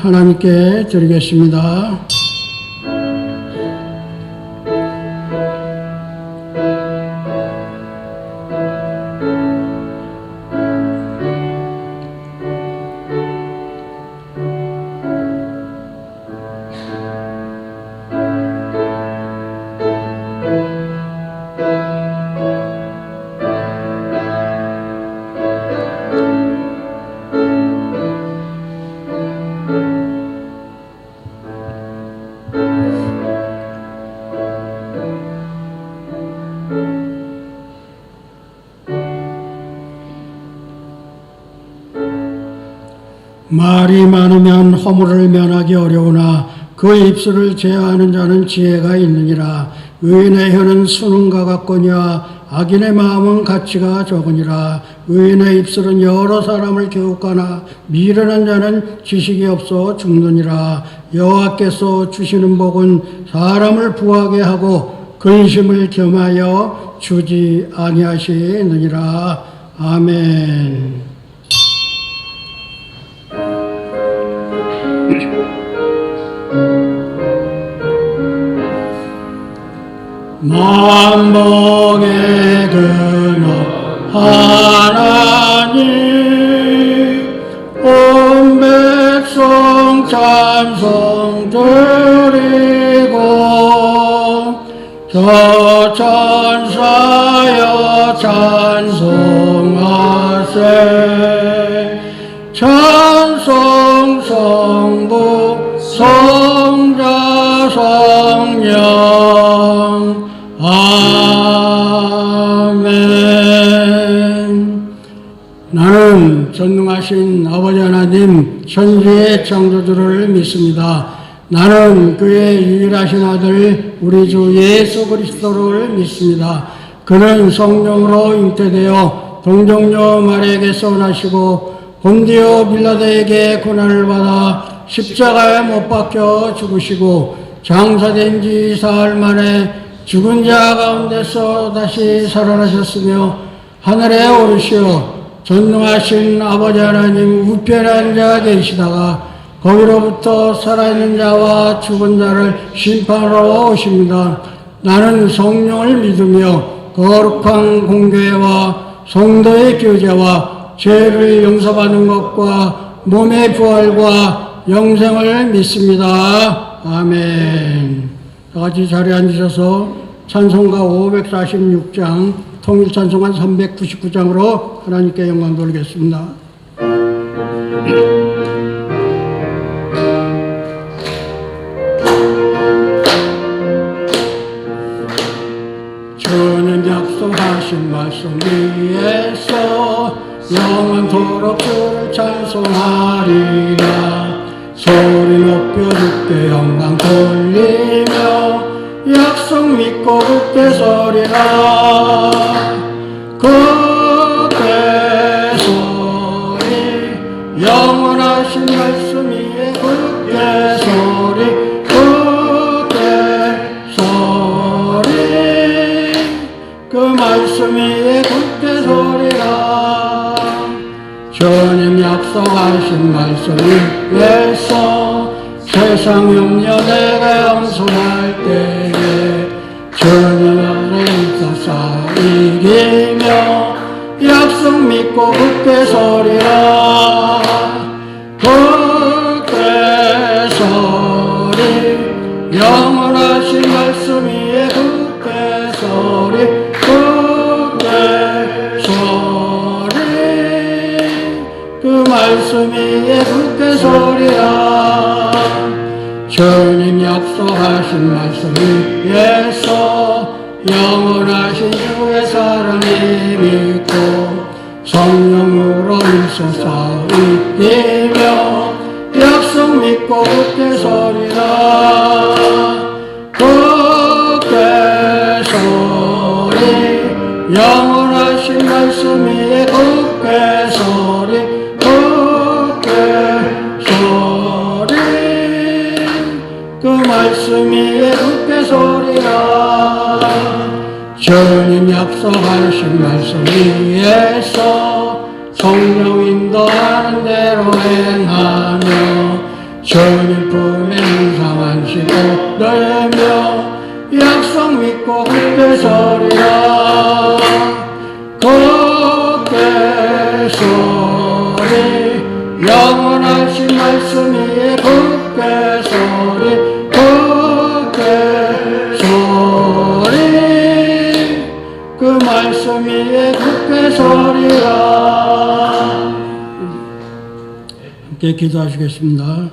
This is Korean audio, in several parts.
하나님께 드리겠습니다. 말이 많으면 허물을 면하기 어려우나 그 입술을 제어하는 자는 지혜가 있느니라. 의인의 혀는 수능과 같거니와 악인의 마음은 가치가 적으니라. 의인의 입술은 여러 사람을 교육하나 미련한 자는 지식이 없어 죽느니라. 여호와께서 주시는 복은 사람을 부하게 하고 근심을 겸하여 주지 아니하시느니라. 아멘. 만복의 근원 하나님, 온 백성 찬송 드리고 저 천사여 찬송하세. 찬송 성부 성자 성령 아멘. 나는 전능하신 아버지 하나님 천지의 창조주를 믿습니다. 나는 그의 유일하신 아들 우리 주 예수 그리스도를 믿습니다. 그는 성령으로 잉태되어 동정녀 마리아에게서 나시고 본디오 빌라도에게 고난을 받아 십자가에 못 박혀 죽으시고 장사된 지 사흘 만에 죽은 자 가운데서 다시 살아나셨으며 하늘에 오르시어 전능하신 아버지 하나님 우편에 앉아 계시다가 거기로부터 살아있는 자와 죽은 자를 심판하러 오십니다. 나는 성령을 믿으며 거룩한 공교회와 성도의 교제와 죄를 용서받는 것과 몸의 부활과 영생을 믿습니다. 아멘. 다같이 자리에 앉으셔서 찬송가 546장 통일찬송가 399장으로 하나님께 영광 돌리겠습니다. 주는 약속하신 말씀 위에서 영원토록 주를 찬송하리라. 소리 높여 주께 영광 돌리며 약속 믿고 굳게 서리라. 굳게 서리 영원하신 말씀 위에 굳게 서리. 굳게 서리 그 말씀 위에 굳게 서리라. 주님 약속하신 말씀 위에서 세상 염려 내게 엄선할 때에 주님 안에 있어서 이기며 약속 믿고 굳게 서리라. 굳게 서리 영원하신 말씀 위에 굳게 서리. 굳게 서리 그 말씀 위에 굳게 서리라. 주님 약속하신 말씀 위에서 영원하신 주의 사랑을 믿고 성령으로 있어서 이기며 약속 믿고 굳게 서리라. 굳게 서리 영원하신 말씀 위에 굳게 서리. 그 말씀 위에 굳게 서리라. 주님 약속하신 말씀 위에서 성령 인도하는 대로 행하며 주님 품에 상하시고 너희며 약속 믿고 굳게 서리라. 굳게 서리 영원하신 말씀 위에 굳게 서리 굳게 서리 그 말씀 위에 굳게 서리라. 함께 기도하시겠습니다.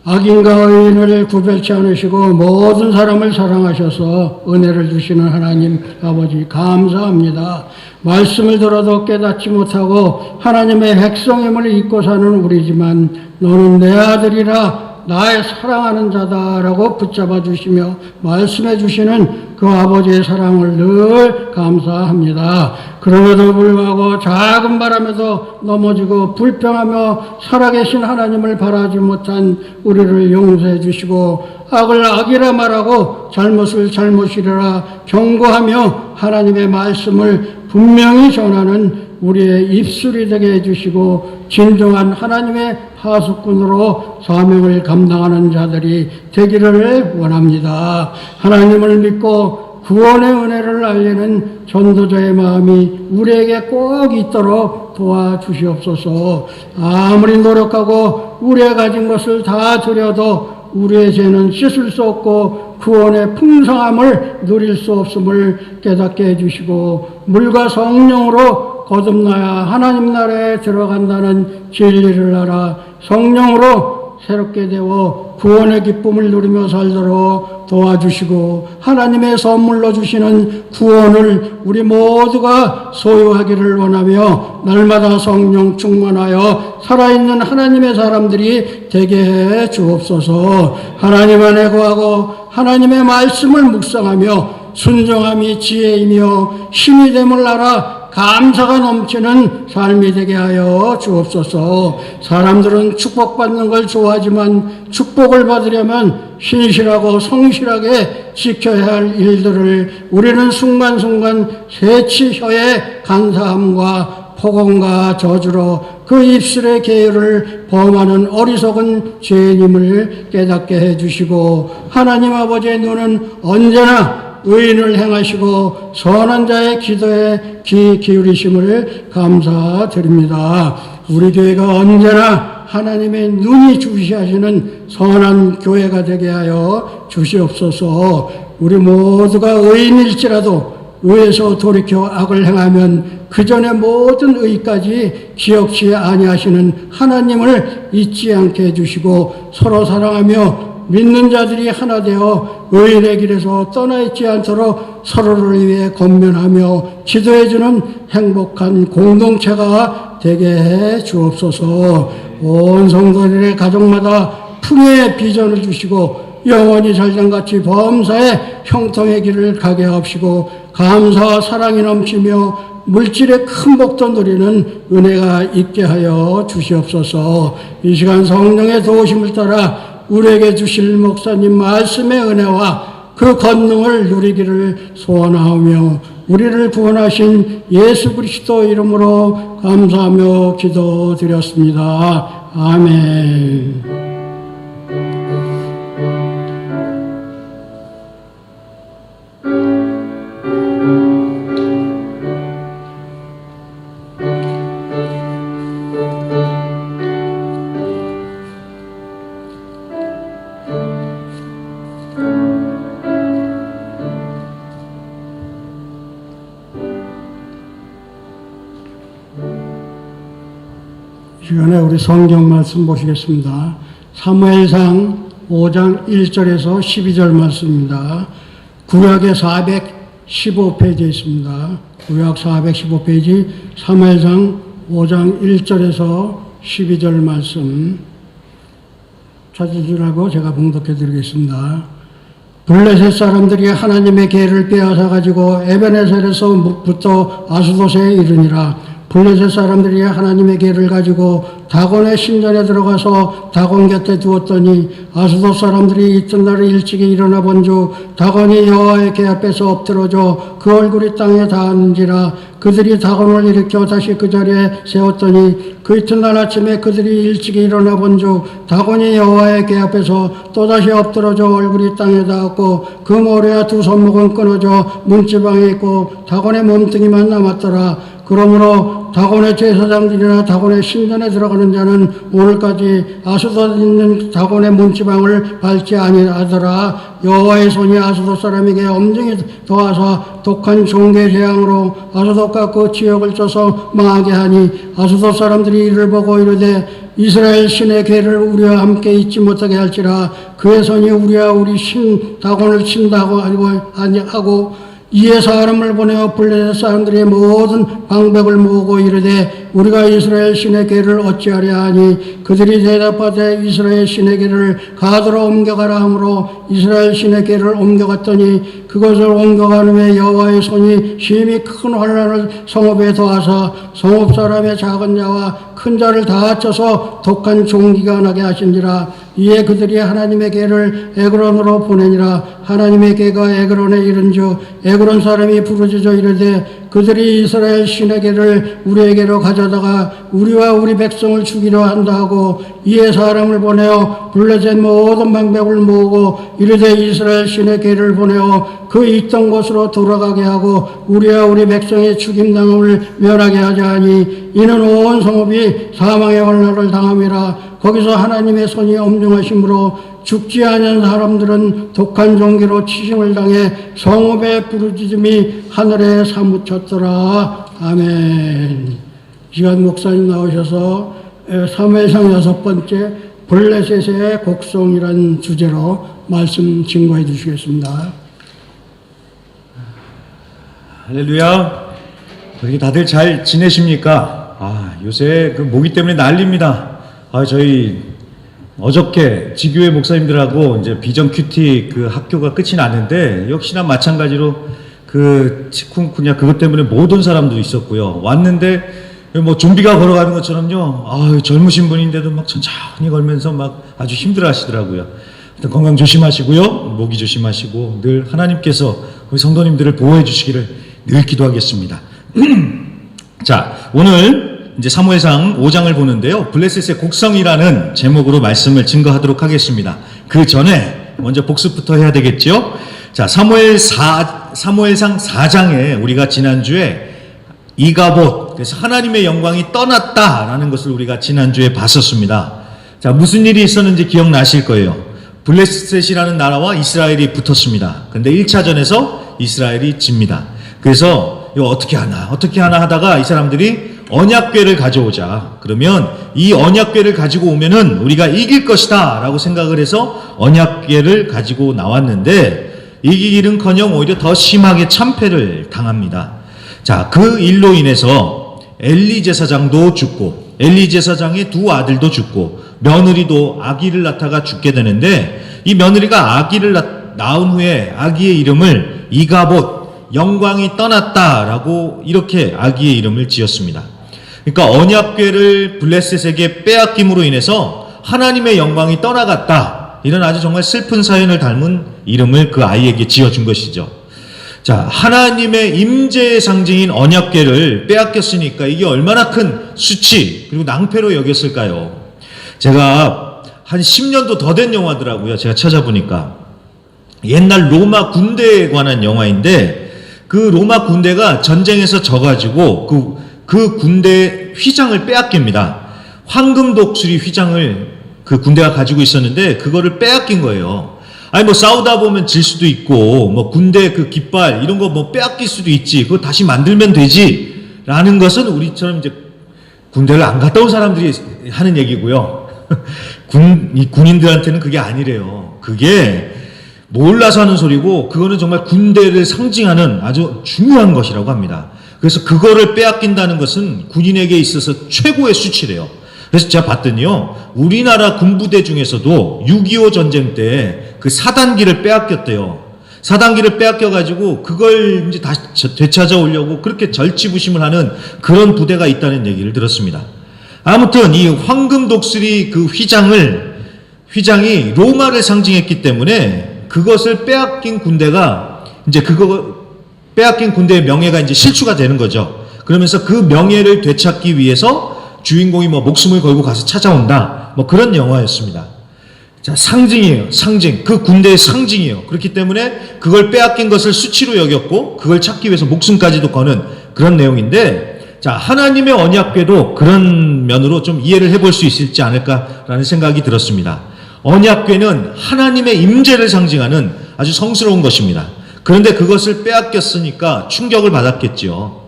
악인과 의인을 구별치 않으시고 모든 사람을 사랑하셔서 은혜를 주시는 하나님 아버지 감사합니다. 말씀을 들어도 깨닫지 못하고 하나님의 백성임을 잊고 사는 우리지만 너는 내 아들이라 나의 사랑하는 자다라고 붙잡아 주시며 말씀해 주시는 그 아버지의 사랑을 늘 감사합니다. 그럼에도 불구하고 작은 바람에도 넘어지고 불평하며 살아계신 하나님을 바라지 못한 우리를 용서해 주시고 악을 악이라 말하고 잘못을 잘못이라 경고하며 하나님의 말씀을 분명히 전하는 우리의 입술이 되게 해주시고 진정한 하나님의 하수꾼으로 사명을 감당하는 자들이 되기를 원합니다. 하나님을 믿고 구원의 은혜를 알리는 전도자의 마음이 우리에게 꼭 있도록 도와주시옵소서. 아무리 노력하고 우리의 가진 것을 다 드려도 우리의 죄는 씻을 수 없고 구원의 풍성함을 누릴 수 없음을 깨닫게 해주시고 물과 성령으로 거듭나야 하나님 나라에 들어간다는 진리를 알아 성령으로 새롭게 되어 구원의 기쁨을 누리며 살도록 도와주시고 하나님의 선물로 주시는 구원을 우리 모두가 소유하기를 원하며 날마다 성령 충만하여 살아있는 하나님의 사람들이 되게 해 주옵소서. 하나님 안에 거하고 하나님의 말씀을 묵상하며 순종함이 지혜이며 힘이 됨을 알아 감사가 넘치는 삶이 되게 하여 주옵소서. 사람들은 축복받는 걸 좋아하지만 축복을 받으려면 신실하고 성실하게 지켜야 할 일들을 우리는 순간순간 새치혀의 간사함과 폭언과 저주로 그 입술의 계율을 범하는 어리석은 죄인임을 깨닫게 해주시고 하나님 아버지의 눈은 언제나 의인을 행하시고 선한 자의 기도에 귀 기울이심을 감사드립니다. 우리 교회가 언제나 하나님의 눈이 주시하시는 선한 교회가 되게 하여 주시옵소서. 우리 모두가 의인일지라도 의에서 돌이켜 악을 행하면 그 전에 모든 의까지 기억치 아니하시는 하나님을 잊지 않게 해주시고 서로 사랑하며 믿는 자들이 하나 되어 의인의 길에서 떠나 있지 않도록 서로를 위해 권면하며 기도해주는 행복한 공동체가 되게 해 주옵소서. 온 성도들의 가정마다 풍요의 비전을 주시고 영원히 살장같이 범사의 형통의 길을 가게 하옵시고 감사와 사랑이 넘치며 물질의 큰 복도 누리는 은혜가 있게 하여 주시옵소서. 이 시간 성령의 도우심을 따라 우리에게 주실 목사님 말씀의 은혜와 그 권능을 누리기를 소원하오며 우리를 구원하신 예수 그리스도 이름으로 감사하며 기도드렸습니다. 아멘. 시간에 우리 성경 말씀 보시겠습니다. 사무엘상 5장 1절에서 12절 말씀입니다. 구약의 415페이지에 있습니다. 구약 415페이지 사무엘상 5장 1절에서 12절 말씀 찾으시라고 제가 봉독해 드리겠습니다. 블레셋 사람들이 하나님의 계를 빼앗아 가지고 에베네셀에서부터 아스돗에 이르니라. 블레셋 사람들이 하나님의 계를 가지고 다곤의 신전에 들어가서 다곤 곁에 두었더니 아스돗 사람들이 이튿날 일찍이 일어나 본즉 다곤이 여호와의 계 앞에서 엎드러져 그 얼굴이 땅에 닿았는지라. 그들이 다곤을 일으켜 다시 그 자리에 세웠더니 그 이튿날 아침에 그들이 일찍이 일어나 본즉 다곤이 여호와의 궤 앞에서 또다시 엎드러져 얼굴이 땅에 닿았고 그 모래와 두 손목은 끊어져 문지방에 있고 다곤의 몸뚱이만 남았더라. 그러므로 다곤의 제사장들이나 다곤의 신전에 들어가는 자는 오늘까지 아스돗 있는 다곤의 문지방을 밟지 아니하더라. 여호와의 손이 아스돗 사람에게 엄중히 더하사 독한 종계 재앙으로 아스돗과 그 지역을 쪄서 망하게 하니 아스돗 사람들이 이를 보고 이르되 이스라엘 신의 궤를 우리와 함께 잊지 못하게 할지라. 그의 손이 우리와 우리 신 다곤을 친다고 하고 이에 사람을 보내어 블레셋 사람들의 모든 방백을 모으고 이르되 우리가 이스라엘 신의 궤를 어찌하려 하니 그들이 대답하되 이스라엘 신의 궤를 가드로 옮겨가라 하므로 이스라엘 신의 궤를 옮겨갔더니 그것을 옮겨가는 후에 여호와의 손이 심히 큰 환란을 성읍에 더하사 성읍 사람의 작은 자와 큰 자를 다 합쳐서 독한 종기가 나게 하신지라. 이에 그들이 하나님의 궤를 에그론으로 보내니라. 하나님의 궤가 에그론에 이른즉 에그론 사람이 부르짖어 이르되 그들이 이스라엘 신의 궤를 우리에게로 가져다가 우리와 우리 백성을 죽이려 한다 하고 이에 사람을 보내어 블레셋 모든 방백을 모으고 이르되 이스라엘 신의 궤를 보내어 그 있던 곳으로 돌아가게 하고 우리와 우리 백성의 죽임당함을 면하게 하자 하니 이는 온 성읍이 사망의 환난을 당함이라. 거기서 하나님의 손이 엄중하심으로 죽지 않은 사람들은 독한 종기로 치심을 당해 성읍의 부르짖음이 하늘에 사무쳤더라. 아멘. 시간 목사님 나오셔서 사무엘상 6번째 블레셋의 곡성이라는 주제로 말씀 증거해 주시겠습니다. 할렐루야. 어떻게 다들 잘 지내십니까? 요새 그 모기 때문에 난립니다. 저희 어저께 지교회 목사님들하고 이제 비전 큐티 그 학교가 끝이 났는데 역시나 마찬가지로 그 치kun구냐 그것 때문에 못 온 사람도 있었고요. 왔는데 뭐 좀비가 걸어가는 것처럼요. 젊으신 분인데도 막 천천히 걸면서 막 아주 힘들어 하시더라고요. 일단 건강 조심하시고요. 모기 조심하시고 늘 하나님께서 우리 성도님들을 보호해 주시기를 늘 기도하겠습니다. 자, 오늘 이제 사무엘상 5장을 보는데요. 블레셋의 곡성이라는 제목으로 말씀을 증거하도록 하겠습니다. 그 전에 먼저 복습부터 해야 되겠죠. 자, 사무엘상 4장에 우리가 지난주에 이가봇, 그래서 하나님의 영광이 떠났다라는 것을 우리가 지난주에 봤었습니다. 자, 무슨 일이 있었는지 기억나실 거예요. 블레셋이라는 나라와 이스라엘이 붙었습니다. 근데 1차전에서 이스라엘이 집니다. 그래서 이거 어떻게 하나 하다가 이 사람들이 언약궤를 가져오자. 그러면 이 언약궤를 가지고 오면은 우리가 이길 것이다 라고 생각을 해서 언약궤를 가지고 나왔는데 이기기는커녕 오히려 더 심하게 참패를 당합니다. 자, 그 일로 인해서 엘리 제사장도 죽고 엘리 제사장의 두 아들도 죽고 며느리도 아기를 낳다가 죽게 되는데 이 며느리가 아기를 낳은 후에 아기의 이름을 이가봇, 영광이 떠났다라고 이렇게 아기의 이름을 지었습니다. 그러니까 언약궤를 블레셋에게 빼앗김으로 인해서 하나님의 영광이 떠나갔다. 이런 아주 정말 슬픈 사연을 닮은 이름을 그 아이에게 지어준 것이죠. 자, 하나님의 임재의 상징인 언약궤를 빼앗겼으니까 이게 얼마나 큰 수치 그리고 낭패로 여겼을까요? 제가 한 10년도 더 된 영화더라고요. 제가 찾아보니까 옛날 로마 군대에 관한 영화인데 그 로마 군대가 전쟁에서 져가지고 그 군대 휘장을 빼앗깁니다. 황금 독수리 휘장을 그 군대가 가지고 있었는데 그거를 빼앗긴 거예요. 뭐 싸우다 보면 질 수도 있고 뭐 군대 그 깃발 이런 거 뭐 빼앗길 수도 있지. 그거 다시 만들면 되지. 라는 것은 우리처럼 이제 군대를 안 갔다 온 사람들이 하는 얘기고요. 군인들한테는 그게 아니래요. 그게 몰라서 하는 소리고 그거는 정말 군대를 상징하는 아주 중요한 것이라고 합니다. 그래서 그거를 빼앗긴다는 것은 군인에게 있어서 최고의 수치래요. 그래서 제가 봤더니요, 우리나라 군부대 중에서도 6.25 전쟁 때 그 4단기를 빼앗겼대요. 4단기를 빼앗겨가지고 그걸 이제 다시 되찾아오려고 그렇게 절치부심을 하는 그런 부대가 있다는 얘기를 들었습니다. 아무튼 이 황금 독수리 그 휘장이 로마를 상징했기 때문에 그것을 빼앗긴 군대가 이제 그거 빼앗긴 군대의 명예가 이제 실추가 되는 거죠. 그러면서 그 명예를 되찾기 위해서 주인공이 뭐 목숨을 걸고 가서 찾아온다. 뭐 그런 영화였습니다. 자, 상징이에요. 상징. 그 군대의 상징이에요. 그렇기 때문에 그걸 빼앗긴 것을 수치로 여겼고 그걸 찾기 위해서 목숨까지도 거는 그런 내용인데, 자, 하나님의 언약궤도 그런 면으로 좀 이해를 해볼 수 있을지 않을까라는 생각이 들었습니다. 언약궤는 하나님의 임재를 상징하는 아주 성스러운 것입니다. 그런데 그것을 빼앗겼으니까 충격을 받았겠죠.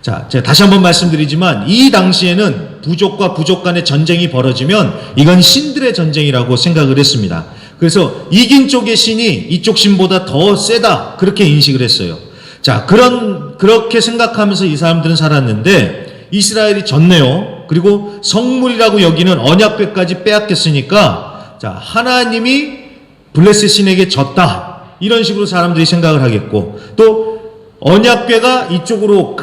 자, 제가 다시 한번 말씀드리지만 이 당시에는 부족과 부족 간의 전쟁이 벌어지면 이건 신들의 전쟁이라고 생각을 했습니다. 그래서 이긴 쪽의 신이 이쪽 신보다 더 세다, 그렇게 인식을 했어요. 자, 그렇게 생각하면서 이 사람들은 살았는데 이스라엘이 졌네요. 그리고 성물이라고 여기는 언약궤까지 빼앗겼으니까, 자, 하나님이 블레셋 신에게 졌다, 이런 식으로 사람들이 생각을 하겠고, 또 언약궤가 이쪽으로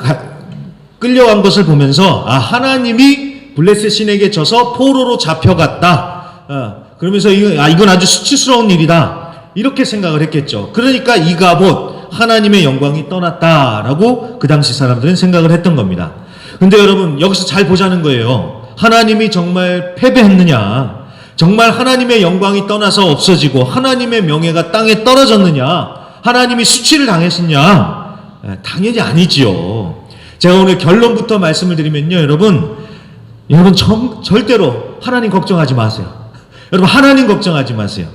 끌려간 것을 보면서 하나님이 블레셋 신에게 져서 포로로 잡혀갔다, 그러면서 이건 아주 수치스러운 일이다, 이렇게 생각을 했겠죠. 그러니까 이가봇, 하나님의 영광이 떠났다라고 그 당시 사람들은 생각을 했던 겁니다. 근데 여러분, 여기서 잘 보자는 거예요. 하나님이 정말 패배했느냐, 정말 하나님의 영광이 떠나서 없어지고 하나님의 명예가 땅에 떨어졌느냐, 하나님이 수치를 당했느냐? 당연히 아니지요. 제가 오늘 결론부터 말씀을 드리면요, 여러분 절대로 하나님 걱정하지 마세요. 여러분, 하나님 걱정하지 마세요.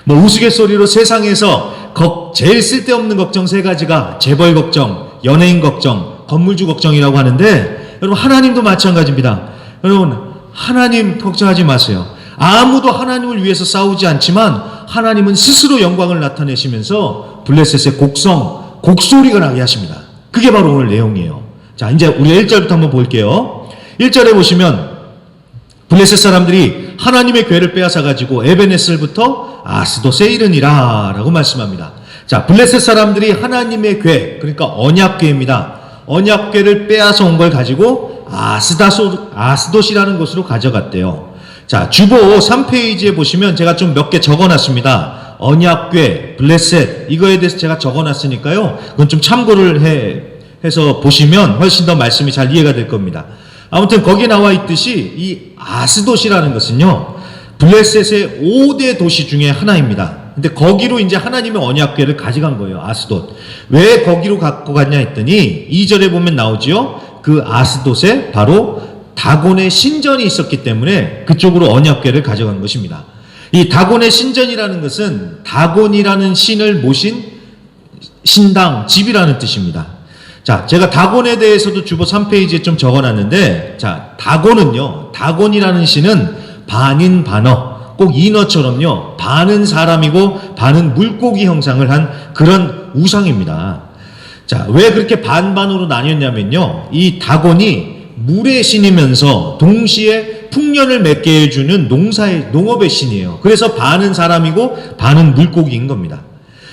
뭐 우스갯소리로 세상에서 제일 쓸데없는 걱정 3가지가 재벌 걱정, 연예인 걱정, 건물주 걱정이라고 하는데, 여러분 하나님도 마찬가지입니다. 여러분, 하나님 걱정하지 마세요. 아무도 하나님을 위해서 싸우지 않지만 하나님은 스스로 영광을 나타내시면서 블레셋의 곡소리가 나게 하십니다. 그게 바로 오늘 내용이에요. 자, 이제 우리 1절부터 한번 볼게요. 1절에 보시면 블레셋 사람들이 하나님의 궤를 빼앗아가지고 에베네셀부터 아스돗에 이르니라 라고 말씀합니다. 자, 블레셋 사람들이 하나님의 궤, 그러니까 언약궤입니다. 언약궤를 빼앗아 온 걸 가지고 아스돗이라는 곳으로 가져갔대요. 자, 주보 3페이지에 보시면 제가 좀 몇 개 적어놨습니다. 언약궤, 블레셋, 이거에 대해서 제가 적어놨으니까요, 그건 좀 참고를 해서 보시면 훨씬 더 말씀이 잘 이해가 될 겁니다. 아무튼 거기에 나와 있듯이 이 아스돗이라는 것은요, 블레셋의 5대 도시 중에 하나입니다. 근데 거기로 이제 하나님의 언약궤를 가져간 거예요. 아스돗. 왜 거기로 갖고 갔냐 했더니 2절에 보면 나오지요. 그 아스돗에 바로 다곤의 신전이 있었기 때문에 그쪽으로 언약궤를 가져간 것입니다. 이 다곤의 신전이라는 것은 다곤이라는 신을 모신 신당, 집이라는 뜻입니다. 자, 제가 다곤에 대해서도 주보 3페이지에 좀 적어놨는데, 자, 다곤이라는 신은 반인 반어, 꼭 인어처럼요, 반은 사람이고 반은 물고기 형상을 한 그런 우상입니다. 자, 왜 그렇게 반반으로 나뉘었냐면요, 이 다곤이 물의 신이면서 동시에 풍년을 맺게 해주는 농업의 신이에요. 그래서 반은 사람이고 반은 물고기인 겁니다.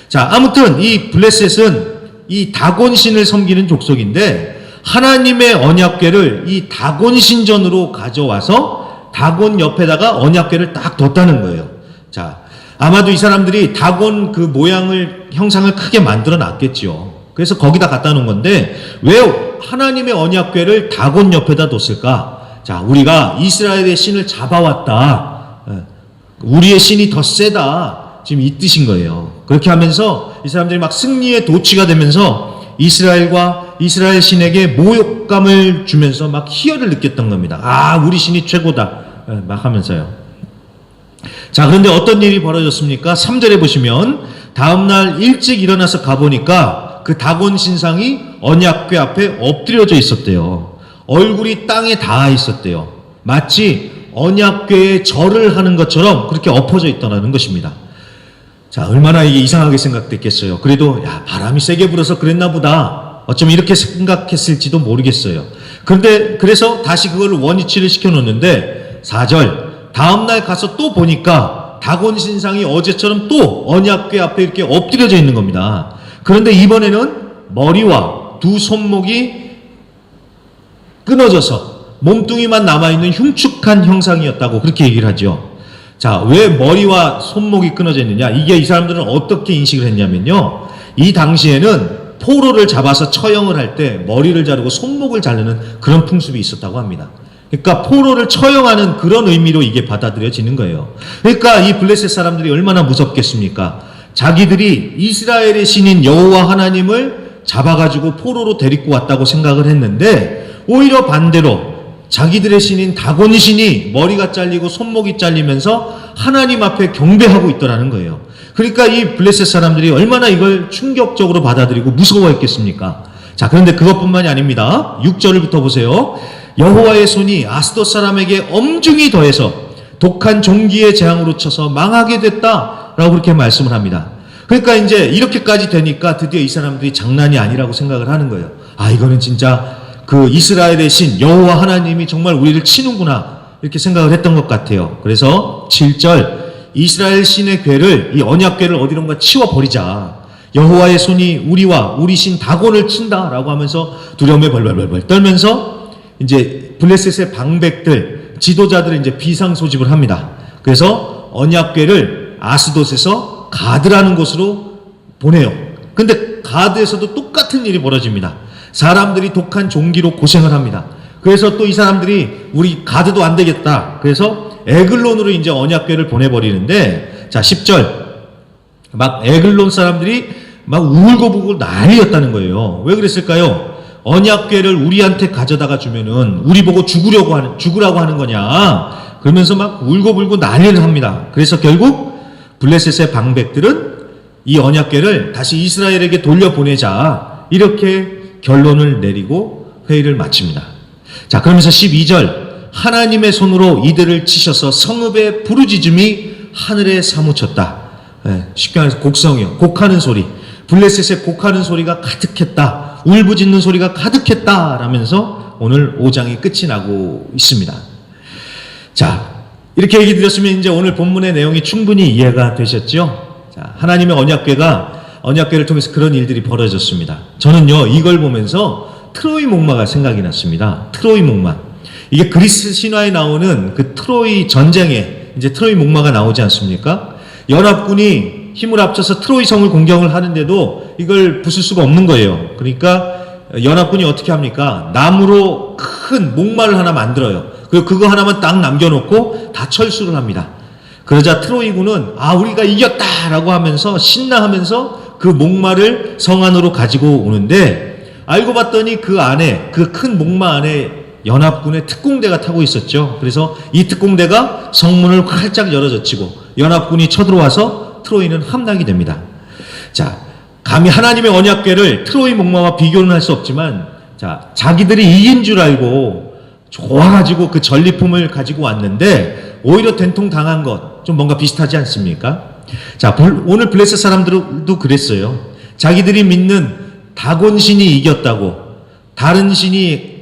자, 아무튼 이 블레셋은 이 다곤 신을 섬기는 족속인데, 하나님의 언약궤를 이 다곤 신전으로 가져와서 다곤 옆에다가 언약궤를 딱 뒀다는 거예요. 자, 아마도 이 사람들이 다곤 그 형상을 크게 만들어 놨겠죠. 그래서 거기다 갖다 놓은 건데, 왜 하나님의 언약궤를 다곤 옆에다 뒀을까? 자, 우리가 이스라엘의 신을 잡아왔다, 우리의 신이 더 세다, 지금 이 뜻인 거예요. 그렇게 하면서 이 사람들이 막 승리의 도취가 되면서 이스라엘과 이스라엘 신에게 모욕감을 주면서 막 희열을 느꼈던 겁니다. 우리 신이 최고다, 막 하면서요. 자, 그런데 어떤 일이 벌어졌습니까? 3절에 보시면 다음날 일찍 일어나서 가보니까 그 다곤 신상이 언약궤 앞에 엎드려져 있었대요. 얼굴이 땅에 닿아 있었대요. 마치 언약궤에 절을 하는 것처럼 그렇게 엎어져 있더라는 것입니다. 자, 얼마나 이게 이상하게 생각됐겠어요. 그래도 바람이 세게 불어서 그랬나 보다, 어쩜 이렇게 생각했을지도 모르겠어요. 그래서 다시 그걸 원위치를 시켜놓는데 4절, 다음날 가서 또 보니까 다곤 신상이 어제처럼 또 언약궤 앞에 이렇게 엎드려져 있는 겁니다. 그런데 이번에는 머리와 두 손목이 끊어져서 몸뚱이만 남아있는 흉측한 형상이었다고 그렇게 얘기를 하죠. 자, 왜 머리와 손목이 끊어져 있느냐? 이게 이 사람들은 어떻게 인식을 했냐면요, 이 당시에는 포로를 잡아서 처형을 할 때 머리를 자르고 손목을 자르는 그런 풍습이 있었다고 합니다. 그러니까 포로를 처형하는 그런 의미로 이게 받아들여지는 거예요. 그러니까 이 블레셋 사람들이 얼마나 무섭겠습니까? 자기들이 이스라엘의 신인 여호와 하나님을 잡아가지고 포로로 데리고 왔다고 생각을 했는데 오히려 반대로 자기들의 신인 다곤 신이 머리가 잘리고 손목이 잘리면서 하나님 앞에 경배하고 있더라는 거예요. 그러니까 이 블레셋 사람들이 얼마나 이걸 충격적으로 받아들이고 무서워했겠습니까? 자, 그런데 그것뿐만이 아닙니다. 6절부터 보세요. 여호와의 손이 아스돗 사람에게 엄중히 더해서 독한 종기의 재앙으로 쳐서 망하게 됐다라고 그렇게 말씀을 합니다. 그러니까 이제 이렇게까지 되니까 드디어 이 사람들이 장난이 아니라고 생각을 하는 거예요. 아, 이거는 진짜 그 이스라엘의 신 여호와 하나님이 정말 우리를 치는구나 이렇게 생각을 했던 것 같아요. 그래서 7절 이스라엘 신의 궤를 이 언약궤를 어디론가 치워버리자. 여호와의 손이 우리와 우리 신 다곤을 친다라고 하면서 두려움에 벌벌벌 떨면서 이제 블레셋의 방백들 지도자들을 이제 비상 소집을 합니다. 그래서 언약궤를 아스돗에서 가드라는 곳으로 보내요. 근데 가드에서도 똑같은 일이 벌어집니다. 사람들이 독한 종기로 고생을 합니다. 그래서 또 이 사람들이 우리 가드도 안 되겠다. 그래서 에글론으로 이제 언약궤를 보내버리는데, 자, 10절. 막 에글론 사람들이 막 울고불고 난리였다는 거예요. 왜 그랬을까요? 언약궤를 우리한테 가져다가 주면은 우리 보고 죽으라고 하는 거냐. 그러면서 막 울고불고 난리를 합니다. 그래서 결국 블레셋의 방백들은 이 언약궤를 다시 이스라엘에게 돌려보내자. 이렇게 결론을 내리고 회의를 마칩니다. 자, 그러면서 12절. 하나님의 손으로 이들을 치셔서 성읍의 부르짖음이 하늘에 사무쳤다. 쉽게 말해서 곡성이요. 곡하는 소리. 블레셋의 곡하는 소리가 가득했다. 울부짖는 소리가 가득했다. 라면서 오늘 5장이 끝이 나고 있습니다. 자, 이렇게 얘기 드렸으면 이제 오늘 본문의 내용이 충분히 이해가 되셨죠? 자, 하나님의 언약궤를 통해서 그런 일들이 벌어졌습니다. 저는요, 이걸 보면서 트로이 목마가 생각이 났습니다. 트로이 목마. 이게 그리스 신화에 나오는 그 트로이 전쟁에 이제 트로이 목마가 나오지 않습니까? 연합군이 힘을 합쳐서 트로이 성을 공격을 하는데도 이걸 부술 수가 없는 거예요. 그러니까 연합군이 어떻게 합니까? 나무로 큰 목마를 하나 만들어요. 그리고 그거 하나만 딱 남겨놓고 다 철수를 합니다. 그러자 트로이군은 우리가 이겼다라고 하면서 신나하면서 그 목마를 성 안으로 가지고 오는데 알고 봤더니 그 안에 그 큰 목마 안에 연합군의 특공대가 타고 있었죠. 그래서 이 특공대가 성문을 활짝 열어젖히고 연합군이 쳐들어와서 트로이는 함락이 됩니다. 자, 감히 하나님의 언약궤를 트로이 목마와 비교는 할 수 없지만, 자, 자기들이 이긴 줄 알고 좋아가지고 그 전리품을 가지고 왔는데 오히려 된통 당한 것 좀 뭔가 비슷하지 않습니까? 자, 오늘 블레셋 사람들도 그랬어요. 자기들이 믿는 다곤 신이 이겼다고, 다른 신이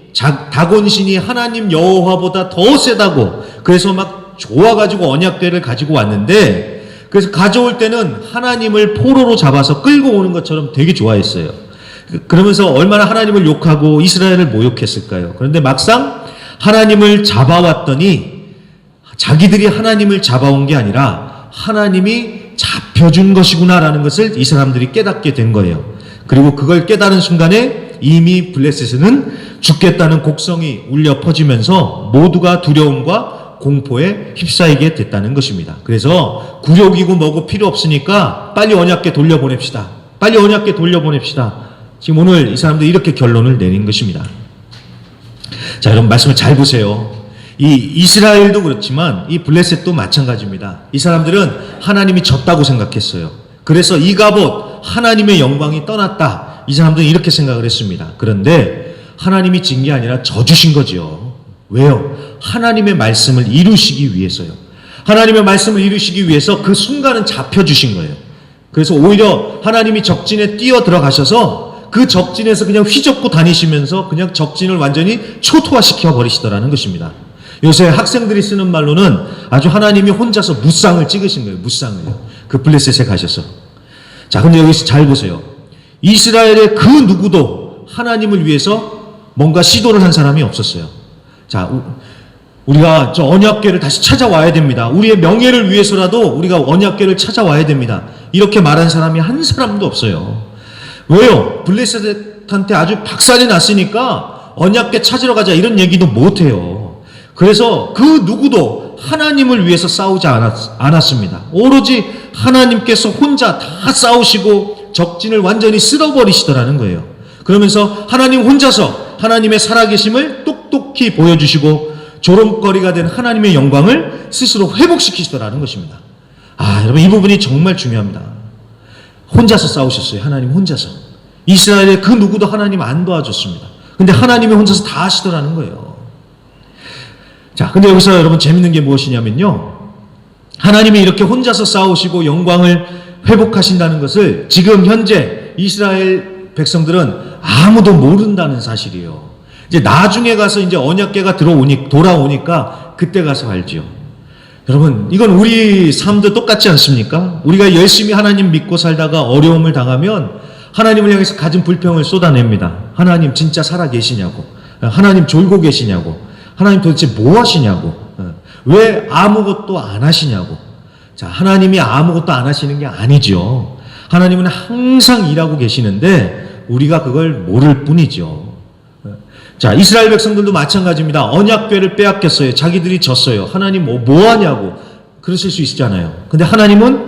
다곤 신이 하나님 여호와보다 더 세다고, 그래서 막 좋아가지고 언약궤를 가지고 왔는데, 그래서 가져올 때는 하나님을 포로로 잡아서 끌고 오는 것처럼 되게 좋아했어요. 그러면서 얼마나 하나님을 욕하고 이스라엘을 모욕했을까요? 그런데 막상 하나님을 잡아왔더니 자기들이 하나님을 잡아온 게 아니라 하나님이 잡혀준 것이구나라는 것을 이 사람들이 깨닫게 된 거예요. 그리고 그걸 깨달은 순간에 이미 블레셋에는 죽겠다는 곡성이 울려 퍼지면서 모두가 두려움과 공포에 휩싸이게 됐다는 것입니다. 그래서 굴욕이고 뭐고 필요 없으니까 빨리 언약궤 돌려보냅시다. 빨리 언약궤 돌려보냅시다. 지금 오늘 이 사람들이 이렇게 결론을 내린 것입니다. 자, 여러분 말씀을 잘 보세요. 이 이스라엘도 그렇지만 이 블레셋도 마찬가지입니다. 이 사람들은 하나님이 졌다고 생각했어요. 그래서 이가봇 하나님의 영광이 떠났다. 이 사람들은 이렇게 생각을 했습니다. 그런데 하나님이 진 게 아니라 져주신 거지요. 왜요? 하나님의 말씀을 이루시기 위해서요. 하나님의 말씀을 이루시기 위해서 그 순간은 잡혀주신 거예요. 그래서 오히려 하나님이 적진에 뛰어 들어가셔서 그 적진에서 그냥 휘젓고 다니시면서 그냥 적진을 완전히 초토화시켜 버리시더라는 것입니다. 요새 학생들이 쓰는 말로는 아주 하나님이 혼자서 무쌍을 찍으신 거예요. 무쌍을요. 그 블레셋에 가셔서. 자, 근데 여기서 잘 보세요. 이스라엘의 그 누구도 하나님을 위해서 뭔가 시도를 한 사람이 없었어요. 자, 우리가 저 언약궤를 다시 찾아와야 됩니다. 우리의 명예를 위해서라도 우리가 언약궤를 찾아와야 됩니다. 이렇게 말한 사람이 한 사람도 없어요. 왜요? 블레셋한테 아주 박살이 났으니까 언약궤 찾으러 가자 이런 얘기도 못해요. 그래서 그 누구도 하나님을 위해서 싸우지 않았습니다. 오로지 하나님께서 혼자 다 싸우시고 적진을 완전히 쓸어버리시더라는 거예요. 그러면서 하나님 혼자서 하나님의 살아계심을 똑똑히 보여주시고 조롱거리가 된 하나님의 영광을 스스로 회복시키시더라는 것입니다. 여러분 이 부분이 정말 중요합니다. 혼자서 싸우셨어요. 하나님 혼자서. 이스라엘의 그 누구도 하나님 안 도와줬습니다. 근데 하나님이 혼자서 다 하시더라는 거예요. 자, 근데 여기서 여러분 재밌는 게 무엇이냐면요. 하나님이 이렇게 혼자서 싸우시고 영광을 회복하신다는 것을 지금 현재 이스라엘 백성들은 아무도 모른다는 사실이에요. 이제 나중에 가서 이제 언약궤가 돌아오니까 그때 가서 알지요. 여러분, 이건 우리 삶도 똑같지 않습니까? 우리가 열심히 하나님 믿고 살다가 어려움을 당하면 하나님을 향해서 가진 불평을 쏟아냅니다. 하나님 진짜 살아 계시냐고. 하나님 졸고 계시냐고. 하나님 도대체 뭐 하시냐고. 왜 아무것도 안 하시냐고. 자, 하나님이 아무것도 안 하시는 게 아니죠. 하나님은 항상 일하고 계시는데 우리가 그걸 모를 뿐이죠. 자, 이스라엘 백성들도 마찬가지입니다. 언약궤를 빼앗겼어요. 자기들이 졌어요. 하나님 뭐 하냐고 그러실 수 있잖아요. 근데 하나님은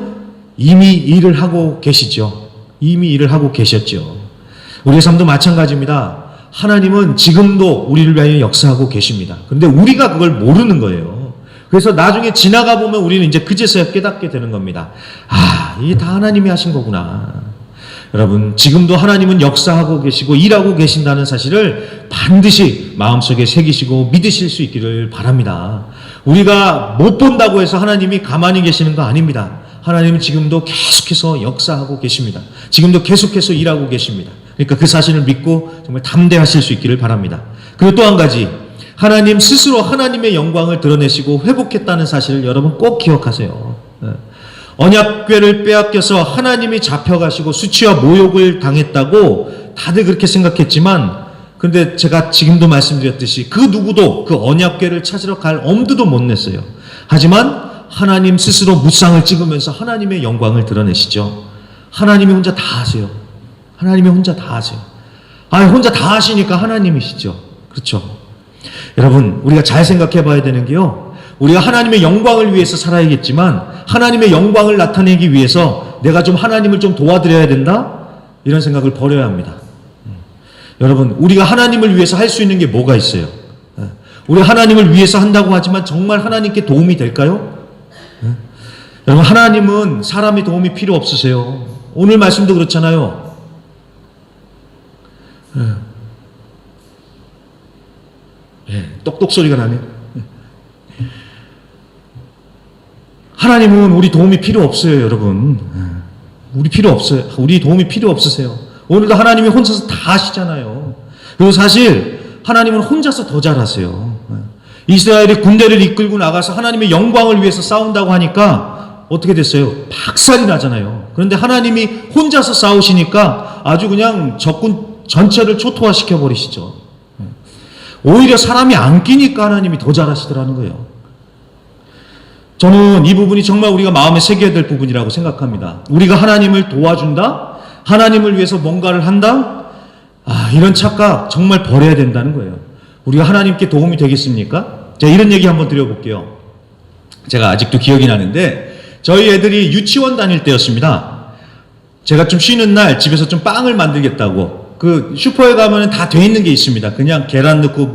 이미 일을 하고 계시죠. 이미 일을 하고 계셨죠. 우리의 삶도 마찬가지입니다. 하나님은 지금도 우리를 위하여 역사하고 계십니다. 그런데 우리가 그걸 모르는 거예요. 그래서 나중에 지나가 보면 우리는 이제 그제서야 깨닫게 되는 겁니다. 이게 다 하나님이 하신 거구나. 여러분, 지금도 하나님은 역사하고 계시고 일하고 계신다는 사실을 반드시 마음속에 새기시고 믿으실 수 있기를 바랍니다. 우리가 못 본다고 해서 하나님이 가만히 계시는 거 아닙니다. 하나님은 지금도 계속해서 역사하고 계십니다. 지금도 계속해서 일하고 계십니다. 그러니까 그 사실을 믿고 정말 담대하실 수 있기를 바랍니다. 그리고 또 한 가지, 하나님 스스로 하나님의 영광을 드러내시고 회복했다는 사실을 여러분 꼭 기억하세요. 언약궤를 빼앗겨서 하나님이 잡혀가시고 수치와 모욕을 당했다고 다들 그렇게 생각했지만, 그런데 제가 지금도 말씀드렸듯이 그 누구도 그 언약궤를 찾으러 갈 엄두도 못 냈어요. 하지만 하나님 스스로 무쌍을 찍으면서 하나님의 영광을 드러내시죠. 하나님이 혼자 다 하세요. 하나님이 혼자 다 하세요. 혼자 다 하시니까 하나님이시죠. 그렇죠. 여러분, 우리가 잘 생각해 봐야 되는 게요, 우리가 하나님의 영광을 위해서 살아야겠지만 하나님의 영광을 나타내기 위해서 내가 좀 하나님을 좀 도와드려야 된다? 이런 생각을 버려야 합니다. 여러분, 우리가 하나님을 위해서 할 수 있는 게 뭐가 있어요? 우리 하나님을 위해서 한다고 하지만 정말 하나님께 도움이 될까요? 여러분, 하나님은 사람의 도움이 필요 없으세요. 오늘 말씀도 그렇잖아요. 똑똑 소리가 나네요. 하나님은 우리 도움이 필요 없어요, 여러분. 우리 필요 없어요. 우리 도움이 필요 없으세요. 오늘도 하나님이 혼자서 다 하시잖아요. 그리고 사실 하나님은 혼자서 더 잘하세요. 이스라엘이 군대를 이끌고 나가서 하나님의 영광을 위해서 싸운다고 하니까 어떻게 됐어요? 박살이 나잖아요. 그런데 하나님이 혼자서 싸우시니까 아주 그냥 적군 전체를 초토화시켜 버리시죠. 오히려 사람이 안 끼니까 하나님이 더 잘하시더라는 거예요. 저는 이 부분이 정말 우리가 마음에 새겨야 될 부분이라고 생각합니다. 우리가 하나님을 도와준다? 하나님을 위해서 뭔가를 한다? 이런 착각 정말 버려야 된다는 거예요. 우리가 하나님께 도움이 되겠습니까? 제가 이런 얘기 한번 드려볼게요. 제가 아직도 기억이 나는데 저희 애들이 유치원 다닐 때였습니다. 제가 좀 쉬는 날 집에서 좀 빵을 만들겠다고, 그 슈퍼에 가면 다 돼 있는 게 있습니다. 그냥 계란 넣고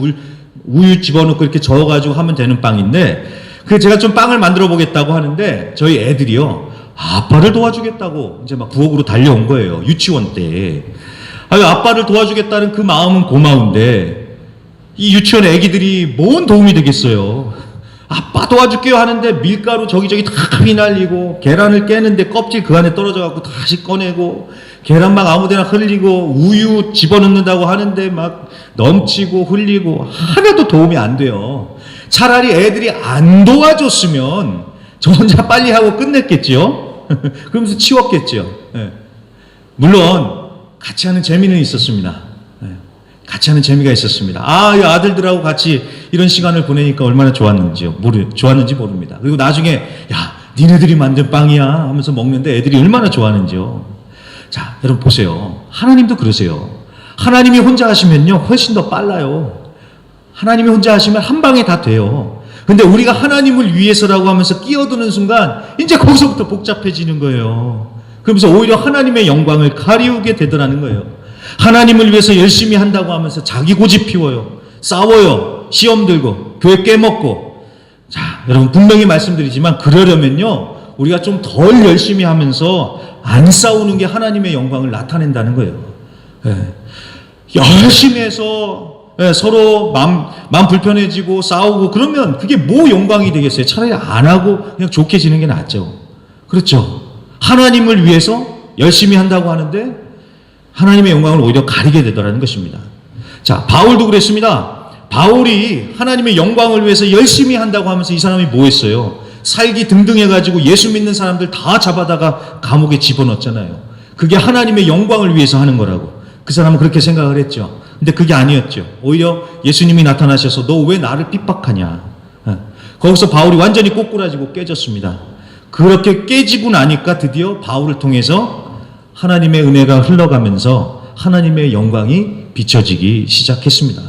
우유 집어넣고 이렇게 저어가지고 하면 되는 빵인데, 제가 좀 빵을 만들어 보겠다고 하는데 저희 애들이요, 아빠를 도와주겠다고 이제 막 부엌으로 달려온 거예요. 유치원 때. 아빠를 도와주겠다는 그 마음은 고마운데 이 유치원 애기들이 뭔 도움이 되겠어요. 아빠 도와줄게요 하는데 밀가루 저기저기 다 휘날리고, 계란을 깨는데 껍질 그 안에 떨어져 갖고 다시 꺼내고, 계란 막 아무데나 흘리고, 우유 집어넣는다고 하는데 막 넘치고 흘리고, 하나도 도움이 안 돼요. 차라리 애들이 안 도와줬으면 저 혼자 빨리 하고 끝냈겠지요. 그러면서 치웠겠죠. 물론 같이 하는 재미는 있었습니다. 같이 하는 재미가 있었습니다. 이 아들들하고 같이 이런 시간을 보내니까 얼마나 좋았는지 모릅니다. 그리고 나중에 야, 니네들이 만든 빵이야 하면서 먹는데 애들이 얼마나 좋아하는지요. 자, 여러분 보세요. 하나님도 그러세요. 하나님이 혼자 하시면요, 훨씬 더 빨라요. 하나님이 혼자 하시면 한 방에 다 돼요. 근데 우리가 하나님을 위해서라고 하면서 끼어드는 순간 이제 거기서부터 복잡해지는 거예요. 그러면서 오히려 하나님의 영광을 가리우게 되더라는 거예요. 하나님을 위해서 열심히 한다고 하면서 자기 고집 피워요. 싸워요. 시험 들고 교회 깨먹고. 자, 여러분 분명히 말씀드리지만 그러려면요, 우리가 좀 덜 열심히 하면서 안 싸우는 게 하나님의 영광을 나타낸다는 거예요. 예. 열심히 해서 서로 마음 불편해지고 싸우고 그러면 그게 뭐 영광이 되겠어요? 차라리 안 하고 그냥 좋게 지는 게 낫죠. 그렇죠. 하나님을 위해서 열심히 한다고 하는데 하나님의 영광을 오히려 가리게 되더라는 것입니다. 자, 바울도 그랬습니다. 바울이 하나님의 영광을 위해서 열심히 한다고 하면서 이 사람이 뭐 했어요? 살기 등등 해가지고 예수 믿는 사람들 다 잡아다가 감옥에 집어넣었잖아요. 그게 하나님의 영광을 위해서 하는 거라고. 그 사람은 그렇게 생각을 했죠. 근데 그게 아니었죠. 오히려 예수님이 나타나셔서 너 왜 나를 핍박하냐. 거기서 바울이 완전히 꼬꾸라지고 깨졌습니다. 그렇게 깨지고 나니까 드디어 바울을 통해서 하나님의 은혜가 흘러가면서 하나님의 영광이 비춰지기 시작했습니다.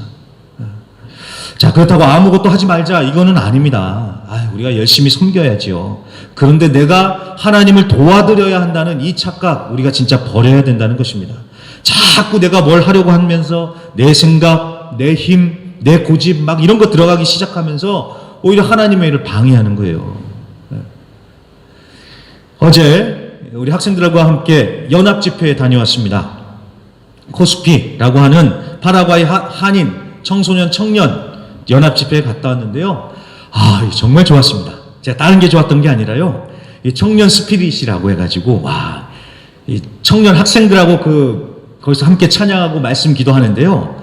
자, 그렇다고 아무것도 하지 말자, 이거는 아닙니다. 우리가 열심히 섬겨야지요. 그런데 내가 하나님을 도와드려야 한다는 이 착각, 우리가 진짜 버려야 된다는 것입니다. 자꾸 내가 뭘 하려고 하면서 내 생각, 내 힘, 내 고집 막 이런 거 들어가기 시작하면서 오히려 하나님의 일을 방해하는 거예요. 어제 우리 학생들과 함께 연합집회에 다녀왔습니다. 코스피라고 하는 파라과이 한인 청소년 청년 연합집회에 갔다 왔는데요. 정말 좋았습니다. 제가 다른 게 좋았던 게 아니라요, 이 청년 스피릿이라고 해가지고 이 청년 학생들하고 거기서 함께 찬양하고 말씀 기도하는데요.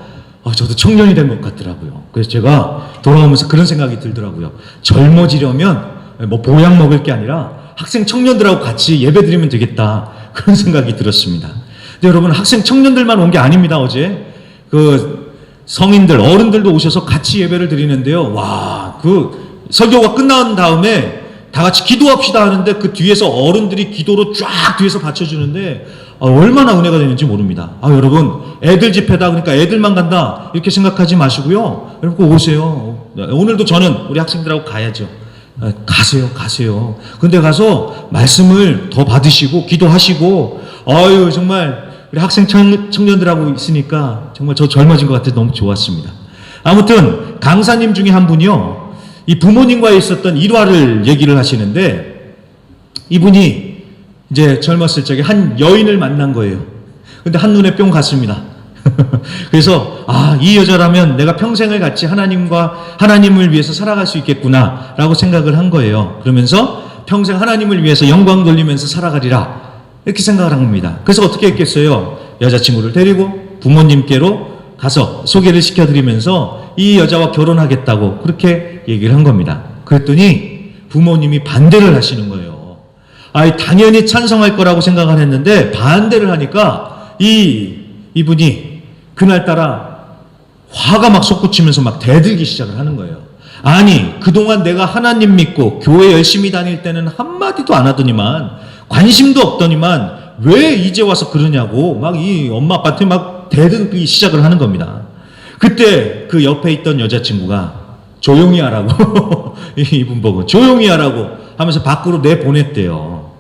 저도 청년이 된 것 같더라고요. 그래서 제가 돌아오면서 그런 생각이 들더라고요. 젊어지려면 뭐 보약 먹을 게 아니라 학생 청년들하고 같이 예배 드리면 되겠다. 그런 생각이 들었습니다. 근데 여러분, 학생 청년들만 온 게 아닙니다. 어제 성인들, 어른들도 오셔서 같이 예배를 드리는데요. 설교가 끝난 다음에 다 같이 기도합시다 하는데 그 뒤에서 어른들이 기도로 쫙 뒤에서 받쳐주는데 얼마나 은혜가 되는지 모릅니다. 여러분, 애들 집회다 그러니까 애들만 간다 이렇게 생각하지 마시고요. 여러분 꼭 오세요. 오늘도 저는 우리 학생들하고 가야죠. 가세요. 근데 가서 말씀을 더 받으시고 기도하시고, 정말 우리 학생 청년들하고 있으니까 정말 저 젊어진 것 같아서 너무 좋았습니다. 아무튼 강사님 중에 한 분이요, 이 부모님과 있었던 일화를 얘기를 하시는데, 이분이 이제 젊었을 적에 한 여인을 만난 거예요. 근데 한눈에 뿅 갔습니다. 그래서 이 여자라면 내가 평생을 같이 하나님을 위해서 살아갈 수 있겠구나 라고 생각을 한 거예요. 그러면서 평생 하나님을 위해서 영광 돌리면서 살아가리라 이렇게 생각을 한 겁니다. 그래서 어떻게 했겠어요? 여자친구를 데리고 부모님께로 가서 소개를 시켜드리면서 이 여자와 결혼하겠다고 그렇게 얘기를 한 겁니다. 그랬더니 부모님이 반대를 하시는 거예요. 당연히 찬성할 거라고 생각을 했는데 반대를 하니까 이분이 그날따라 화가 막 솟구치면서 막 대들기 시작을 하는 거예요. 그동안 내가 하나님 믿고 교회 열심히 다닐 때는 한마디도 안 하더니만, 관심도 없더니만 왜 이제 와서 그러냐고 막 이 엄마 아빠한테 막 대들기 시작을 하는 겁니다. 그때 그 옆에 있던 여자친구가 조용히 하라고 이분 보고 조용히 하라고 하면서 밖으로 내보냈대요.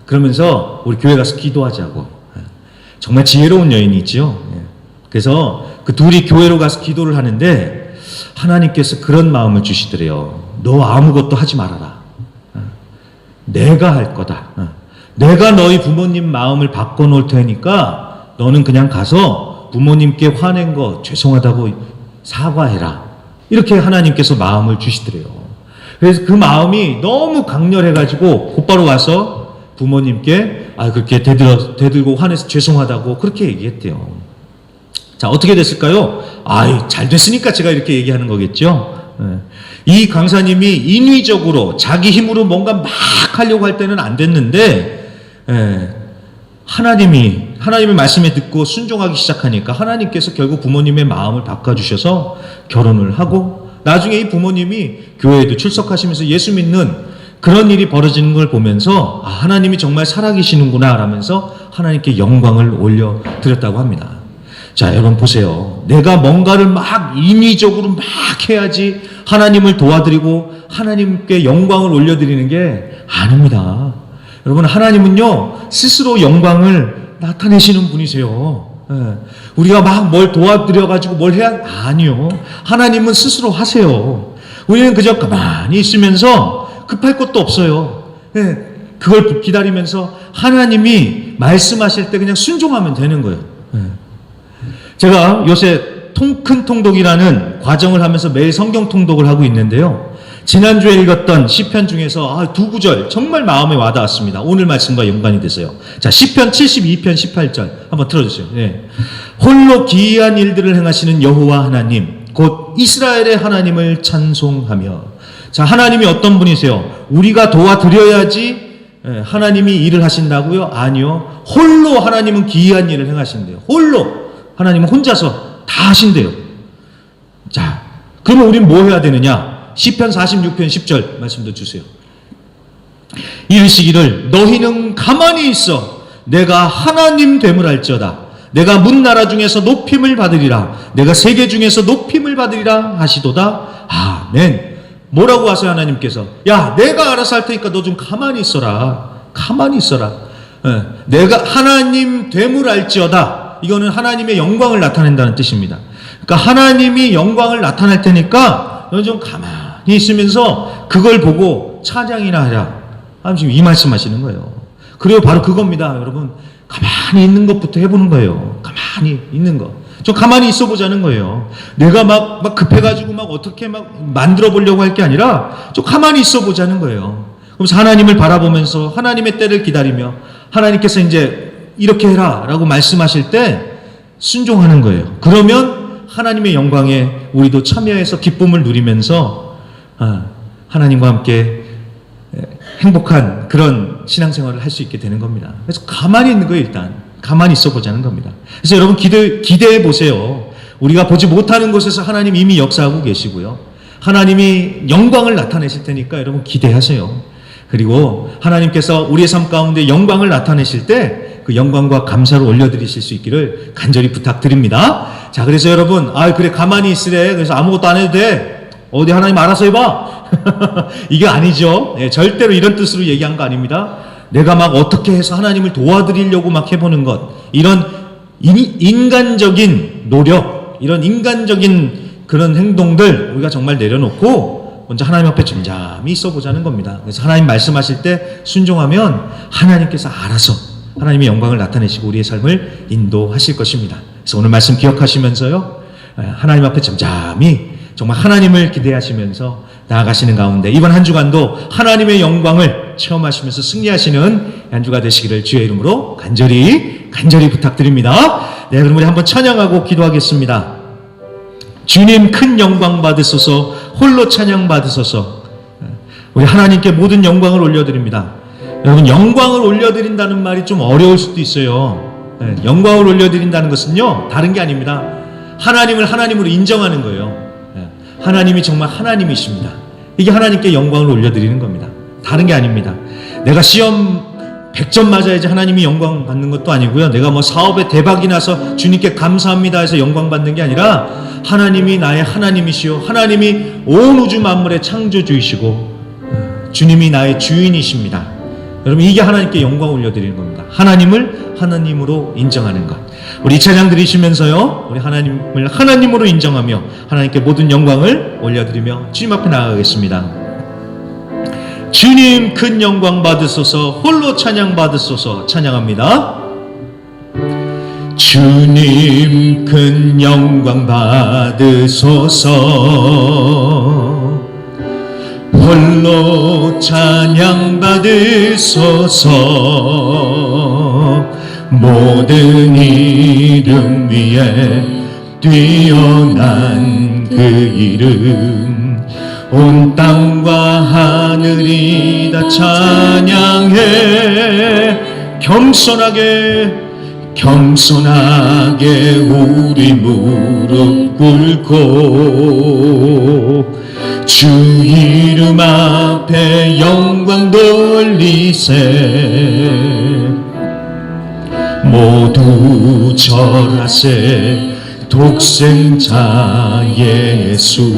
그러면서 우리 교회 가서 기도하자고. 정말 지혜로운 여인이 있죠. 그래서 그 둘이 교회로 가서 기도를 하는데 하나님께서 그런 마음을 주시더래요. 너 아무것도 하지 말아라. 내가 할 거다. 내가 너희 부모님 마음을 바꿔놓을 테니까 너는 그냥 가서 부모님께 화낸 거 죄송하다고 사과해라. 이렇게 하나님께서 마음을 주시더래요. 그래서 그 마음이 너무 강렬해가지고 곧바로 와서 부모님께 그렇게 대들고 화내서 죄송하다고 그렇게 얘기했대요. 자, 어떻게 됐을까요? 잘 됐으니까 제가 이렇게 얘기하는 거겠죠. 이 강사님이 인위적으로 자기 힘으로 뭔가 막 하려고 할 때는 안 됐는데, 하나님의 말씀에 듣고 순종하기 시작하니까 하나님께서 결국 부모님의 마음을 바꿔주셔서 결혼을 하고, 나중에 이 부모님이 교회에도 출석하시면서 예수 믿는 그런 일이 벌어지는 걸 보면서 아, 하나님이 정말 살아계시는구나 라면서 하나님께 영광을 올려드렸다고 합니다. 자, 여러분 보세요. 내가 뭔가를 막 인위적으로 막 해야지 하나님을 도와드리고 하나님께 영광을 올려드리는 게 아닙니다. 여러분, 하나님은요 스스로 영광을 나타내시는 분이세요. 예. 우리가 막 뭘 도와드려가지고 뭘 해야 아니요. 하나님은 스스로 하세요. 우리는 그저 가만히 있으면서 급할 것도 없어요. 예. 그걸 기다리면서 하나님이 말씀하실 때 그냥 순종하면 되는 거예요. 예. 제가 요새 큰 통독이라는 과정을 하면서 매일 성경 통독을 하고 있는데요. 지난주에 읽었던 시편 중에서 두 구절 정말 마음에 와닿았습니다. 오늘 말씀과 연관이 됐어요. 자, 시편 72편 18절 한번 틀어주세요. 네. 홀로 기이한 일들을 행하시는 여호와 하나님 곧 이스라엘의 하나님을 찬송하며. 자, 하나님이 어떤 분이세요? 우리가 도와드려야지 하나님이 일을 하신다고요? 아니요. 홀로 하나님은 기이한 일을 행하신대요. 홀로 하나님은 혼자서 다 하신대요. 자, 그러면 우리는 뭐 해야 되느냐? 시편 46편 10절 말씀도 주세요. 이르시기를 너희는 가만히 있어 내가 하나님 됨을 알지어다. 내가 문나라 중에서 높임을 받으리라. 내가 세계 중에서 높임을 받으리라 하시도다. 아멘. 뭐라고 하세요 하나님께서? 야, 내가 알아서 할 테니까 너 좀 가만히 있어라. 가만히 있어라. 내가 하나님 됨을 알지어다. 이거는 하나님의 영광을 나타낸다는 뜻입니다. 그러니까 하나님이 영광을 나타낼 테니까 너 좀 가만히 있으면서 그걸 보고 찬양이나 해라. 하나님 지금 이 말씀하시는 거예요. 그리고 바로 그겁니다. 여러분, 가만히 있는 것부터 해보는 거예요. 가만히 있는 거. 좀 가만히 있어 보자는 거예요. 내가 막 급해가지고 막 어떻게 막 만들어 보려고 할 게 아니라 좀 가만히 있어 보자는 거예요. 그래서 하나님을 바라보면서 하나님의 때를 기다리며 하나님께서 이제 이렇게 해라 라고 말씀하실 때 순종하는 거예요. 그러면 하나님의 영광에 우리도 참여해서 기쁨을 누리면서 하나님과 함께 행복한 그런 신앙생활을 할 수 있게 되는 겁니다. 그래서 가만히 있는 거예요. 일단 가만히 있어 보자는 겁니다. 그래서 여러분 기대해 보세요. 우리가 보지 못하는 곳에서 하나님 이미 역사하고 계시고요. 하나님이 영광을 나타내실 테니까 여러분 기대하세요. 그리고 하나님께서 우리의 삶 가운데 영광을 나타내실 때 그 영광과 감사를 올려드리실 수 있기를 간절히 부탁드립니다. 자, 그래서 여러분, 그래 가만히 있으래. 그래서 아무것도 안 해도 돼. 어디 하나님 알아서 해봐. 이게 아니죠. 절대로 이런 뜻으로 얘기한 거 아닙니다. 내가 막 어떻게 해서 하나님을 도와드리려고 막 해보는 것, 이런 인간적인 노력, 이런 인간적인 그런 행동들 우리가 정말 내려놓고 먼저 하나님 앞에 잠잠히 있어 보자는 겁니다. 그래서 하나님 말씀하실 때 순종하면 하나님께서 알아서 하나님의 영광을 나타내시고 우리의 삶을 인도하실 것입니다. 그래서 오늘 말씀 기억하시면서요, 하나님 앞에 잠잠히 정말 하나님을 기대하시면서 나아가시는 가운데 이번 한 주간도 하나님의 영광을 체험하시면서 승리하시는 한 주가 되시기를 주의 이름으로 간절히 부탁드립니다. 네, 그럼 우리 한번 찬양하고 기도하겠습니다. 주님 큰 영광 받으소서. 홀로 찬양 받으소서. 우리 하나님께 모든 영광을 올려드립니다. 여러분, 영광을 올려드린다는 말이 좀 어려울 수도 있어요. 영광을 올려드린다는 것은요 다른 게 아닙니다. 하나님을 하나님으로 인정하는 거예요. 하나님이 정말 하나님이십니다. 이게 하나님께 영광을 올려드리는 겁니다. 다른 게 아닙니다. 내가 시험 100점 맞아야지 하나님이 영광 받는 것도 아니고요. 내가 뭐 사업에 대박이 나서 주님께 감사합니다 해서 영광 받는 게 아니라 하나님이 나의 하나님이시오. 하나님이 온 우주 만물의 창조주이시고 주님이 나의 주인이십니다. 여러분, 이게 하나님께 영광 올려드리는 겁니다. 하나님을 하나님으로 인정하는 것. 우리 이 찬양 들으시면서요, 우리 하나님을 하나님으로 인정하며 하나님께 모든 영광을 올려드리며 주님 앞에 나아가겠습니다. 주님 큰 영광 받으소서. 홀로 찬양 받으소서. 찬양합니다. 주님 큰 영광 받으소서. 홀로 찬양 받으소서. 모든 이름 위에 뛰어난 그 이름 온 땅과 하늘이 다 찬양해. 겸손하게 겸손하게 우리 무릎 꿇고 주 이름 앞에 영광 돌리세. 모두 절하세 독생자 예수.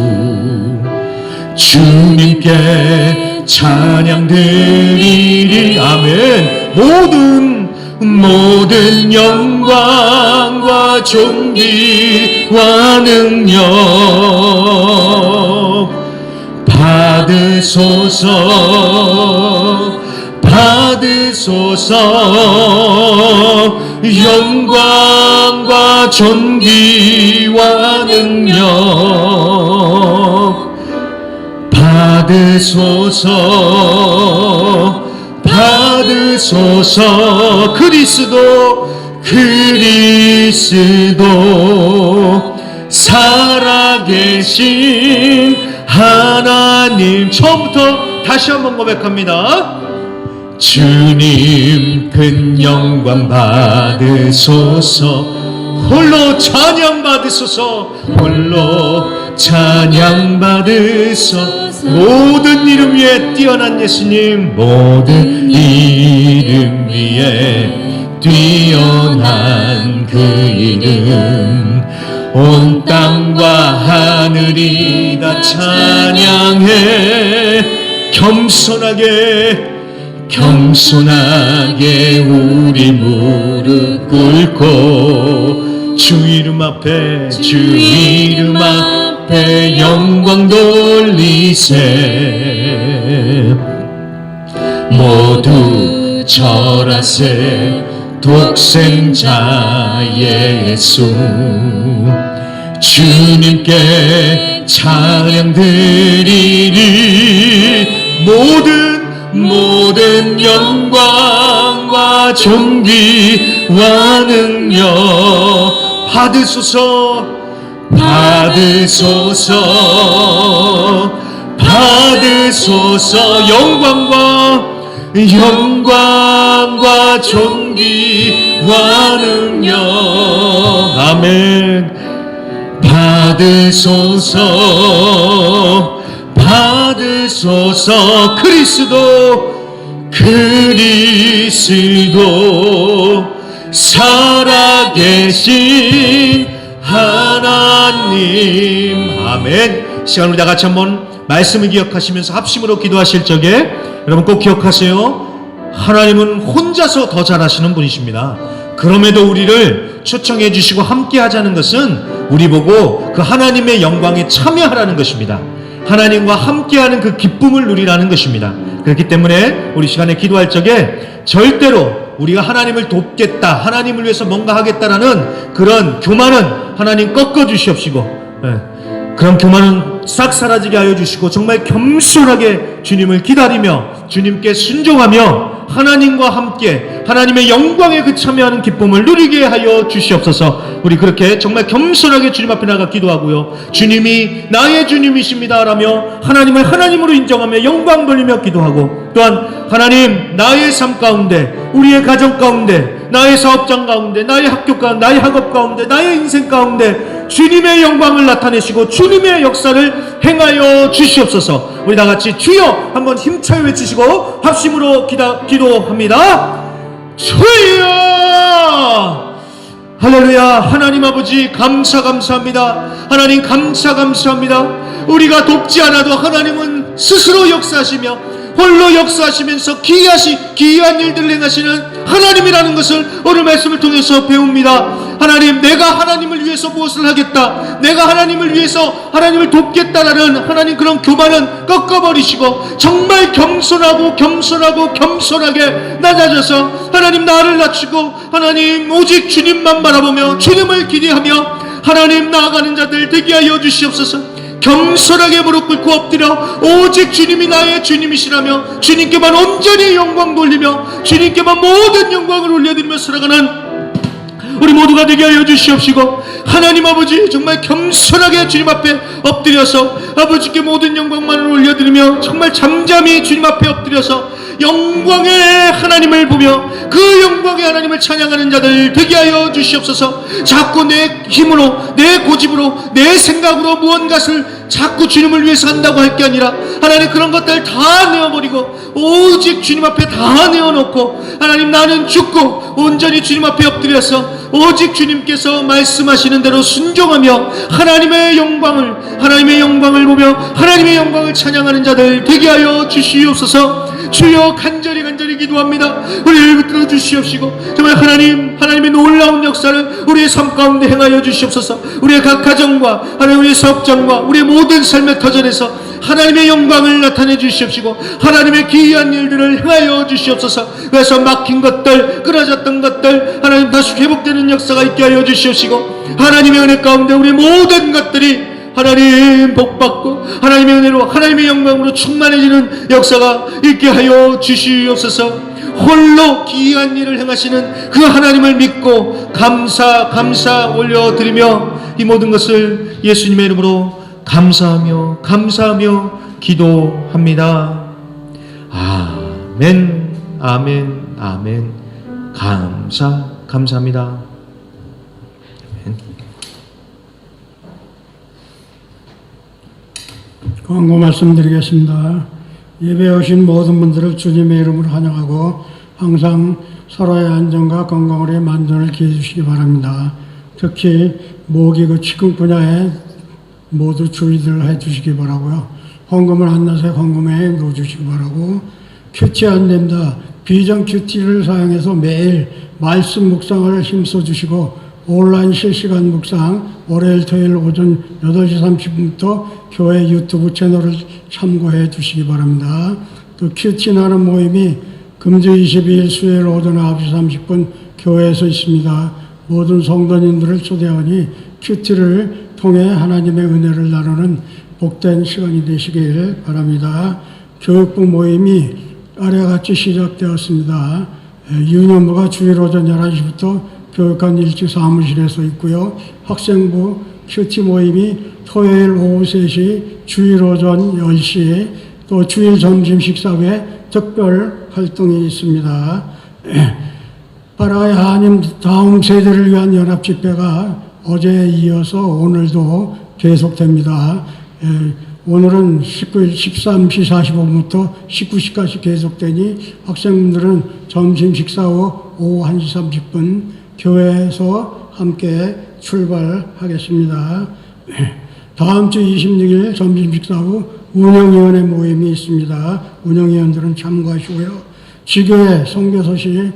주님께 찬양 드리리. 아멘. 모든 영광과 존귀와 능력 받으소서. 영광과 존귀와 능력 받으소서. 그리스도 살아계신 하나님. 처음부터 다시 한번 고백합니다. 주님 큰 영광 받으소서. 홀로 찬양 받으소서. 홀로 찬양 받으소서. 모든 이름 위에 뛰어난 예수님. 모든 이름 위에 뛰어난 그 이름. 온 땅과 하늘이 다 찬양해. 겸손하게 우리 무릎 꿇고 주 이름 앞에 영광 돌리세. 모두 절하세 독생자 예수. 주님께 찬양 드리리. 모든 영광과 존귀와 능력 받으소서. 영광과 존귀와 능력. 아멘. 받으소서. 그리스도 살아계신 하나님. 아멘. 시간 우리 다 같이 한번 말씀을 기억하시면서 합심으로 기도하실 적에 여러분 꼭 기억하세요. 하나님은 혼자서 더 잘하시는 분이십니다. 그럼에도 우리를 초청해 주시고 함께 하자는 것은 우리 보고 그 하나님의 영광에 참여하라는 것입니다. 하나님과 함께하는 그 기쁨을 누리라는 것입니다. 그렇기 때문에 우리 시간에 기도할 적에 절대로 우리가 하나님을 돕겠다, 하나님을 위해서 뭔가 하겠다라는 그런 교만은 하나님 꺾어 주시옵시고, 그런 교만은 싹 사라지게 하여 주시고 정말 겸손하게 주님을 기다리며 주님께 순종하며 하나님과 함께 하나님의 영광에 그 참여하는 기쁨을 누리게 하여 주시옵소서. 우리 그렇게 정말 겸손하게 주님 앞에 나가 기도하고요, 주님이 나의 주님이십니다 라며 하나님을 하나님으로 인정하며 영광 돌리며 기도하고, 또한 하나님 나의 삶 가운데, 우리의 가정 가운데, 나의 사업장 가운데, 나의 학교 가운데, 나의 학업 가운데, 나의 인생 가운데 주님의 영광을 나타내시고 주님의 역사를 행하여 주시옵소서. 우리 다같이 주여 한번 힘차게 외치시고 합심으로 기도합니다. 주여! 할렐루야. 하나님 아버지 감사합니다. 하나님 감사합니다. 우리가 돕지 않아도 하나님은 스스로 역사하시며 홀로 역사하시면서 기이한 일들을 행하시는 하나님이라는 것을 오늘 말씀을 통해서 배웁니다. 하나님, 내가 하나님을 위해서 무엇을 하겠다, 내가 하나님을 위해서 하나님을 돕겠다라는 하나님 그런 교만은 꺾어버리시고 정말 겸손하게 낮아져서 하나님 나를 낮추고 하나님 오직 주님만 바라보며 주님을 기대하며 하나님 나아가는 자들 되게 하여 주시옵소서. 겸손하게 무릎 꿇고 엎드려 오직 주님이 나의 주님이시라며 주님께만 온전히 영광 돌리며 주님께만 모든 영광을 올려드리며 살아가는 우리 모두가 되게 하여 주시옵시고, 하나님 아버지 정말 겸손하게 주님 앞에 엎드려서 아버지께 모든 영광만을 올려드리며 정말 잠잠히 주님 앞에 엎드려서 영광의 하나님을 보며 그 영광의 하나님을 찬양하는 자들 되게 하여 주시옵소서. 자꾸 내 힘으로, 내 고집으로, 내 생각으로 무언가를 자꾸 주님을 위해서 한다고 할 게 아니라 하나님 그런 것들 다 내어버리고 오직 주님 앞에 다 내어놓고 하나님 나는 죽고 온전히 주님 앞에 엎드려서 오직 주님께서 말씀하시는 대로 순종하며 하나님의 영광을 보며 하나님의 영광을 찬양하는 자들 되게 하여 주시옵소서. 주여 간절히 기도합니다. 우리를 붙들어 주시옵시고 정말 하나님의 놀라운 역사를 우리의 삶 가운데 행하여 주시옵소서. 우리의 각 가정과 하나님 우리의 사업장과 우리의 모든 삶의 터전에서 하나님의 영광을 나타내 주시옵시고 하나님의 기이한 일들을 행하여 주시옵소서. 그래서 막힌 것들, 끊어졌던 것들 하나님 다시 회복되는 역사가 있게 하여 주시옵시고 하나님의 은혜 가운데 우리 모든 것들이 하나님 복받고 하나님의 은혜로 하나님의 영광으로 충만해지는 역사가 있게 하여 주시옵소서. 홀로 기이한 일을 행하시는 그 하나님을 믿고 감사 올려드리며 이 모든 것을 예수님의 이름으로 감사하며 기도합니다. 아멘, 아멘, 아멘. 감사합니다. 광고 말씀드리겠습니다. 예배에 오신 모든 분들을 주님의 이름으로 환영하고 항상 서로의 안전과 건강을 만전을 기해 주시기 바랍니다. 특히 모기 치금 분야에 모두 주의들 해 주시기 바라고요. 헌금을 한나세 헌금에 넣어 주시기 바라고, 큐티 안 됩니다. 비전 큐티를 사용해서 매일 말씀 묵상을 힘써 주시고 온라인 실시간 묵상 월요일 토요일 오전 8시 30분부터 교회 유튜브 채널을 참고해 주시기 바랍니다. 또 큐티 나는 모임이 금주 22일 수요일 오전 9시 30분 교회에서 있습니다. 모든 성도님들을 초대하니 큐티를 통해 하나님의 은혜를 나누는 복된 시간이 되시길 바랍니다. 교육부 모임이 아래와 같이 시작되었습니다. 유년부가 주일 오전 11시부터 교육관 1층 사무실에서 있고요. 학생부 큐티 모임이 토요일 오후 3시, 주일 오전 10시, 또 주일 점심 식사 후에 특별 활동이 있습니다. 바라의 하나님 다음 세대를 위한 연합 집회가 어제에 이어서 오늘도 계속됩니다. 오늘은 13시 45분부터 19시까지 계속되니 학생분들은 점심 식사 후 오후 1시 30분 교회에서 함께 출발하겠습니다. 다음 주 26일 점심 식사 후 운영위원회 모임이 있습니다. 운영위원들은 참고하시고요. 지교회 선교소시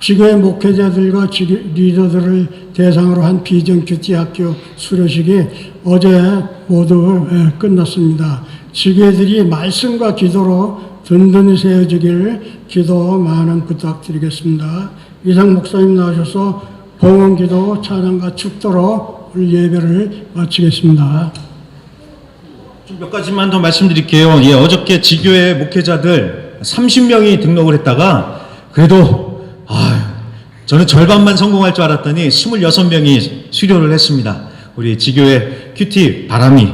지교회 목회자들과 리더들을 대상으로 한 비전 큐티 학교 수료식이 어제 모두 끝났습니다. 지교회들이 말씀과 기도로 든든히 세워지길 기도 많은 부탁드리겠습니다. 이상 목사님 나오셔서 봉헌기도 찬양과 축도로 오늘 예배를 마치겠습니다. 좀 몇 가지만 더 말씀드릴게요. 어저께 지교회 목회자들 30명이 등록을 했다가 그래도 저는 절반만 성공할 줄 알았더니 26명이 수료를 했습니다. 우리 지교회 큐티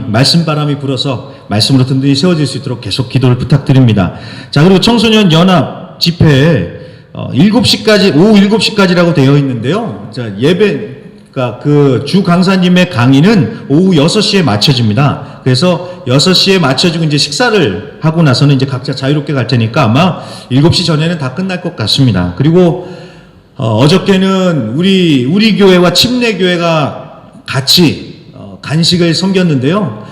말씀 바람이 불어서 말씀으로 든든히 세워질 수 있도록 계속 기도를 부탁드립니다. 자, 그리고 청소년 연합 집회에 7시까지, 오후 7시까지라고 되어 있는데요. 자, 예배가 주 강사님의 강의는 오후 6시에 마쳐집니다. 그래서 6시에 마쳐지고 이제 식사를 하고 나서는 이제 각자 자유롭게 갈 테니까 아마 7시 전에는 다 끝날 것 같습니다. 그리고 어저께는 우리 교회와 침례교회가 같이 간식을 섬겼는데요.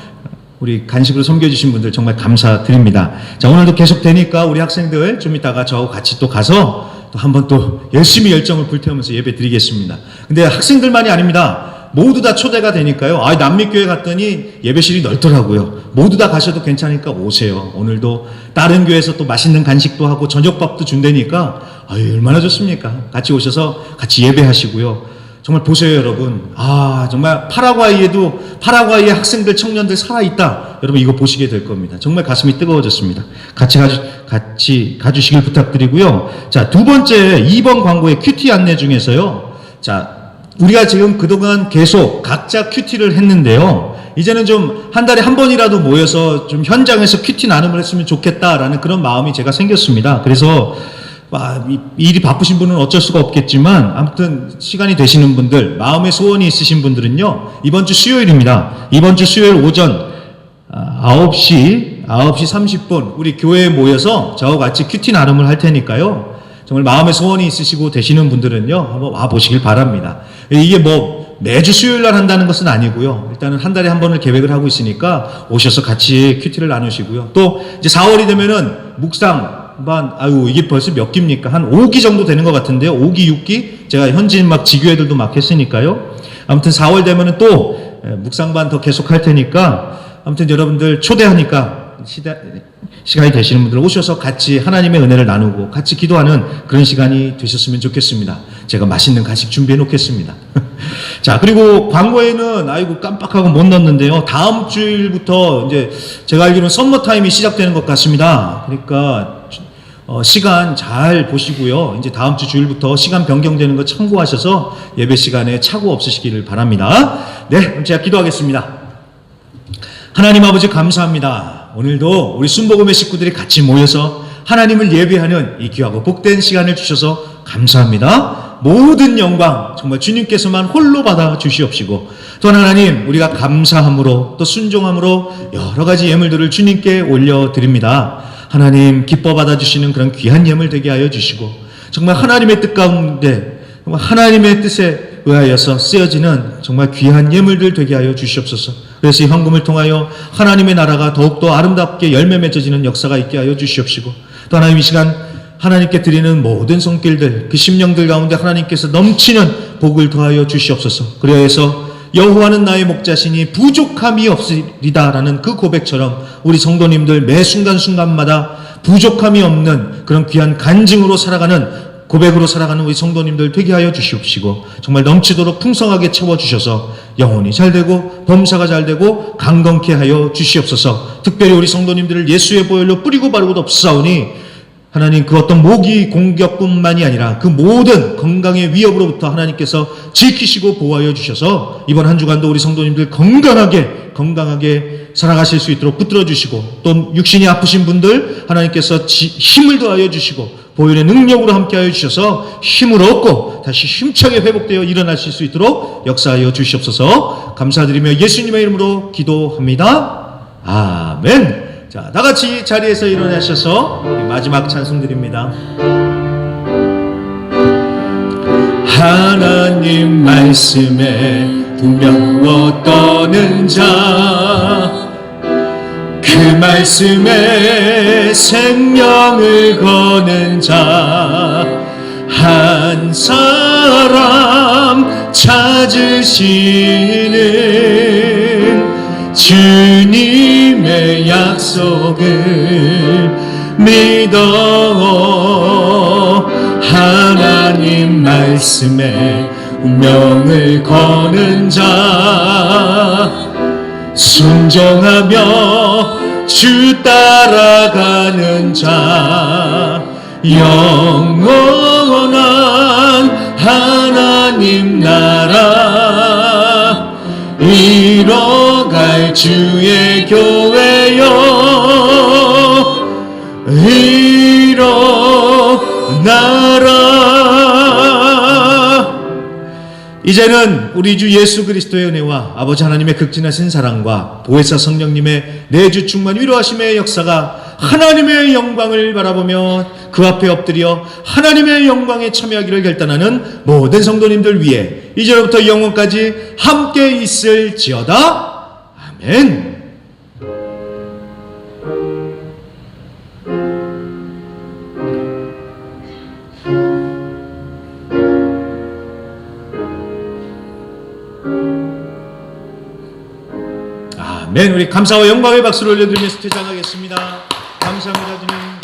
우리 간식으로 섬겨주신 분들 정말 감사드립니다. 자, 오늘도 계속 되니까 우리 학생들 좀 이따가 저하고 같이 또 가서 또 한번 또 열심히 열정을 불태우면서 예배 드리겠습니다. 근데 학생들만이 아닙니다. 모두 다 초대가 되니까요. 남미교회 갔더니 예배실이 넓더라고요. 모두 다 가셔도 괜찮으니까 오세요. 오늘도 다른 교회에서 또 맛있는 간식도 하고 저녁밥도 준다니까 얼마나 좋습니까? 같이 오셔서 같이 예배하시고요. 정말 보세요, 여러분. 정말 파라과이의 학생들, 청년들 살아있다. 여러분 이거 보시게 될 겁니다. 정말 가슴이 뜨거워졌습니다. 같이 가주시길 부탁드리고요. 자, 두 번째 2번 광고의 큐티 안내 중에서요. 자, 우리가 지금 그동안 계속 각자 큐티를 했는데요. 이제는 좀 한 달에 한 번이라도 모여서 좀 현장에서 큐티 나눔을 했으면 좋겠다라는 그런 마음이 제가 생겼습니다. 그래서 일이 바쁘신 분은 어쩔 수가 없겠지만 아무튼 시간이 되시는 분들, 마음의 소원이 있으신 분들은요, 이번 주 수요일입니다. 이번 주 수요일 오전 9시 30분 우리 교회에 모여서 저와 같이 큐티 나눔을 할 테니까요. 정말 마음의 소원이 있으시고 되시는 분들은요, 한번 와 보시길 바랍니다. 이게 뭐 매주 수요일 날 한다는 것은 아니고요. 일단은 한 달에 한 번을 계획을 하고 있으니까 오셔서 같이 큐티를 나누시고요. 또 이제 4월이 되면은 묵상반, 이게 벌써 몇 기입니까? 한 5기 정도 되는 것 같은데요. 5기, 6기? 제가 현지인 막 지교회들도 막 했으니까요. 아무튼 4월 되면은 또 묵상반 더 계속 할 테니까 아무튼 여러분들 초대하니까 시간이 되시는 분들 오셔서 같이 하나님의 은혜를 나누고 같이 기도하는 그런 시간이 되셨으면 좋겠습니다. 제가 맛있는 간식 준비해 놓겠습니다. 자, 그리고 광고에는 깜빡하고 못 넣었는데요. 다음 주일부터 이제 제가 알기로는 썸머 타임이 시작되는 것 같습니다. 그러니까 시간 잘 보시고요. 이제 다음 주 주일부터 시간 변경되는 거 참고하셔서 예배 시간에 착오 없으시기를 바랍니다. 네, 그럼 제가 기도하겠습니다. 하나님 아버지 감사합니다. 오늘도 우리 순복음의 식구들이 같이 모여서 하나님을 예배하는 이 귀하고 복된 시간을 주셔서 감사합니다. 모든 영광 정말 주님께서만 홀로 받아 주시옵시고, 또 하나님 우리가 감사함으로 또 순종함으로 여러 가지 예물들을 주님께 올려드립니다. 하나님 기뻐 받아주시는 그런 귀한 예물 되게 하여 주시고, 정말 하나님의 뜻 가운데 정말 하나님의 뜻에 의하여서 쓰여지는 정말 귀한 예물들 되게 하여 주시옵소서. 그래서 이 헌금을 통하여 하나님의 나라가 더욱더 아름답게 열매 맺어지는 역사가 있게 하여 주시옵시고, 또 하나님 이 시간 하나님께 드리는 모든 손길들, 그 심령들 가운데 하나님께서 넘치는 복을 더하여 주시옵소서. 그리하여서 여호와는 나의 목자시니 부족함이 없으리다라는 그 고백처럼 우리 성도님들 매 순간순간마다 부족함이 없는 그런 귀한 간증으로 살아가는, 고백으로 살아가는 우리 성도님들 되게 하여 주시옵시고, 정말 넘치도록 풍성하게 채워주셔서 영혼이 잘되고 범사가 잘되고 강건케 하여 주시옵소서. 특별히 우리 성도님들을 예수의 보혈로 뿌리고 바르고 덮사오니 하나님 그 어떤 모기 공격뿐만이 아니라 그 모든 건강의 위협으로부터 하나님께서 지키시고 보호하여 주셔서 이번 한 주간도 우리 성도님들 건강하게 살아가실 수 있도록 붙들어 주시고, 또 육신이 아프신 분들 하나님께서 힘을 더하여 주시고 보혈의 능력으로 함께하여 주셔서 힘을 얻고 다시 힘차게 회복되어 일어나실 수 있도록 역사하여 주시옵소서. 감사드리며 예수님의 이름으로 기도합니다. 아멘. 자, 다같이 자리에서 일어나셔서 마지막 찬송 드립니다. 하나님 말씀에 분명히 떠는 자, 그 말씀에 생명을 거는 자, 한 사람 찾으시는 주님의 약속을 믿어 하나님 말씀에 운명을 거는 자, 순종하며 주 따라가는 자, 영원한 하나님 나라 이뤄갈 주의 교회여 일어나라. 이제는 우리 주 예수 그리스도의 은혜와 아버지 하나님의 극진하신 사랑과 보혜사 성령님의 내주 충만 위로하심의 역사가 하나님의 영광을 바라보며 그 앞에 엎드려 하나님의 영광에 참여하기를 결단하는 모든 성도님들 위해 이제로부터 영원까지 함께 있을지어다. 아멘. 아멘. 우리 감사와 영광의 박수를 올려드리면서 퇴장하겠습니다. 감사합니다, 주님.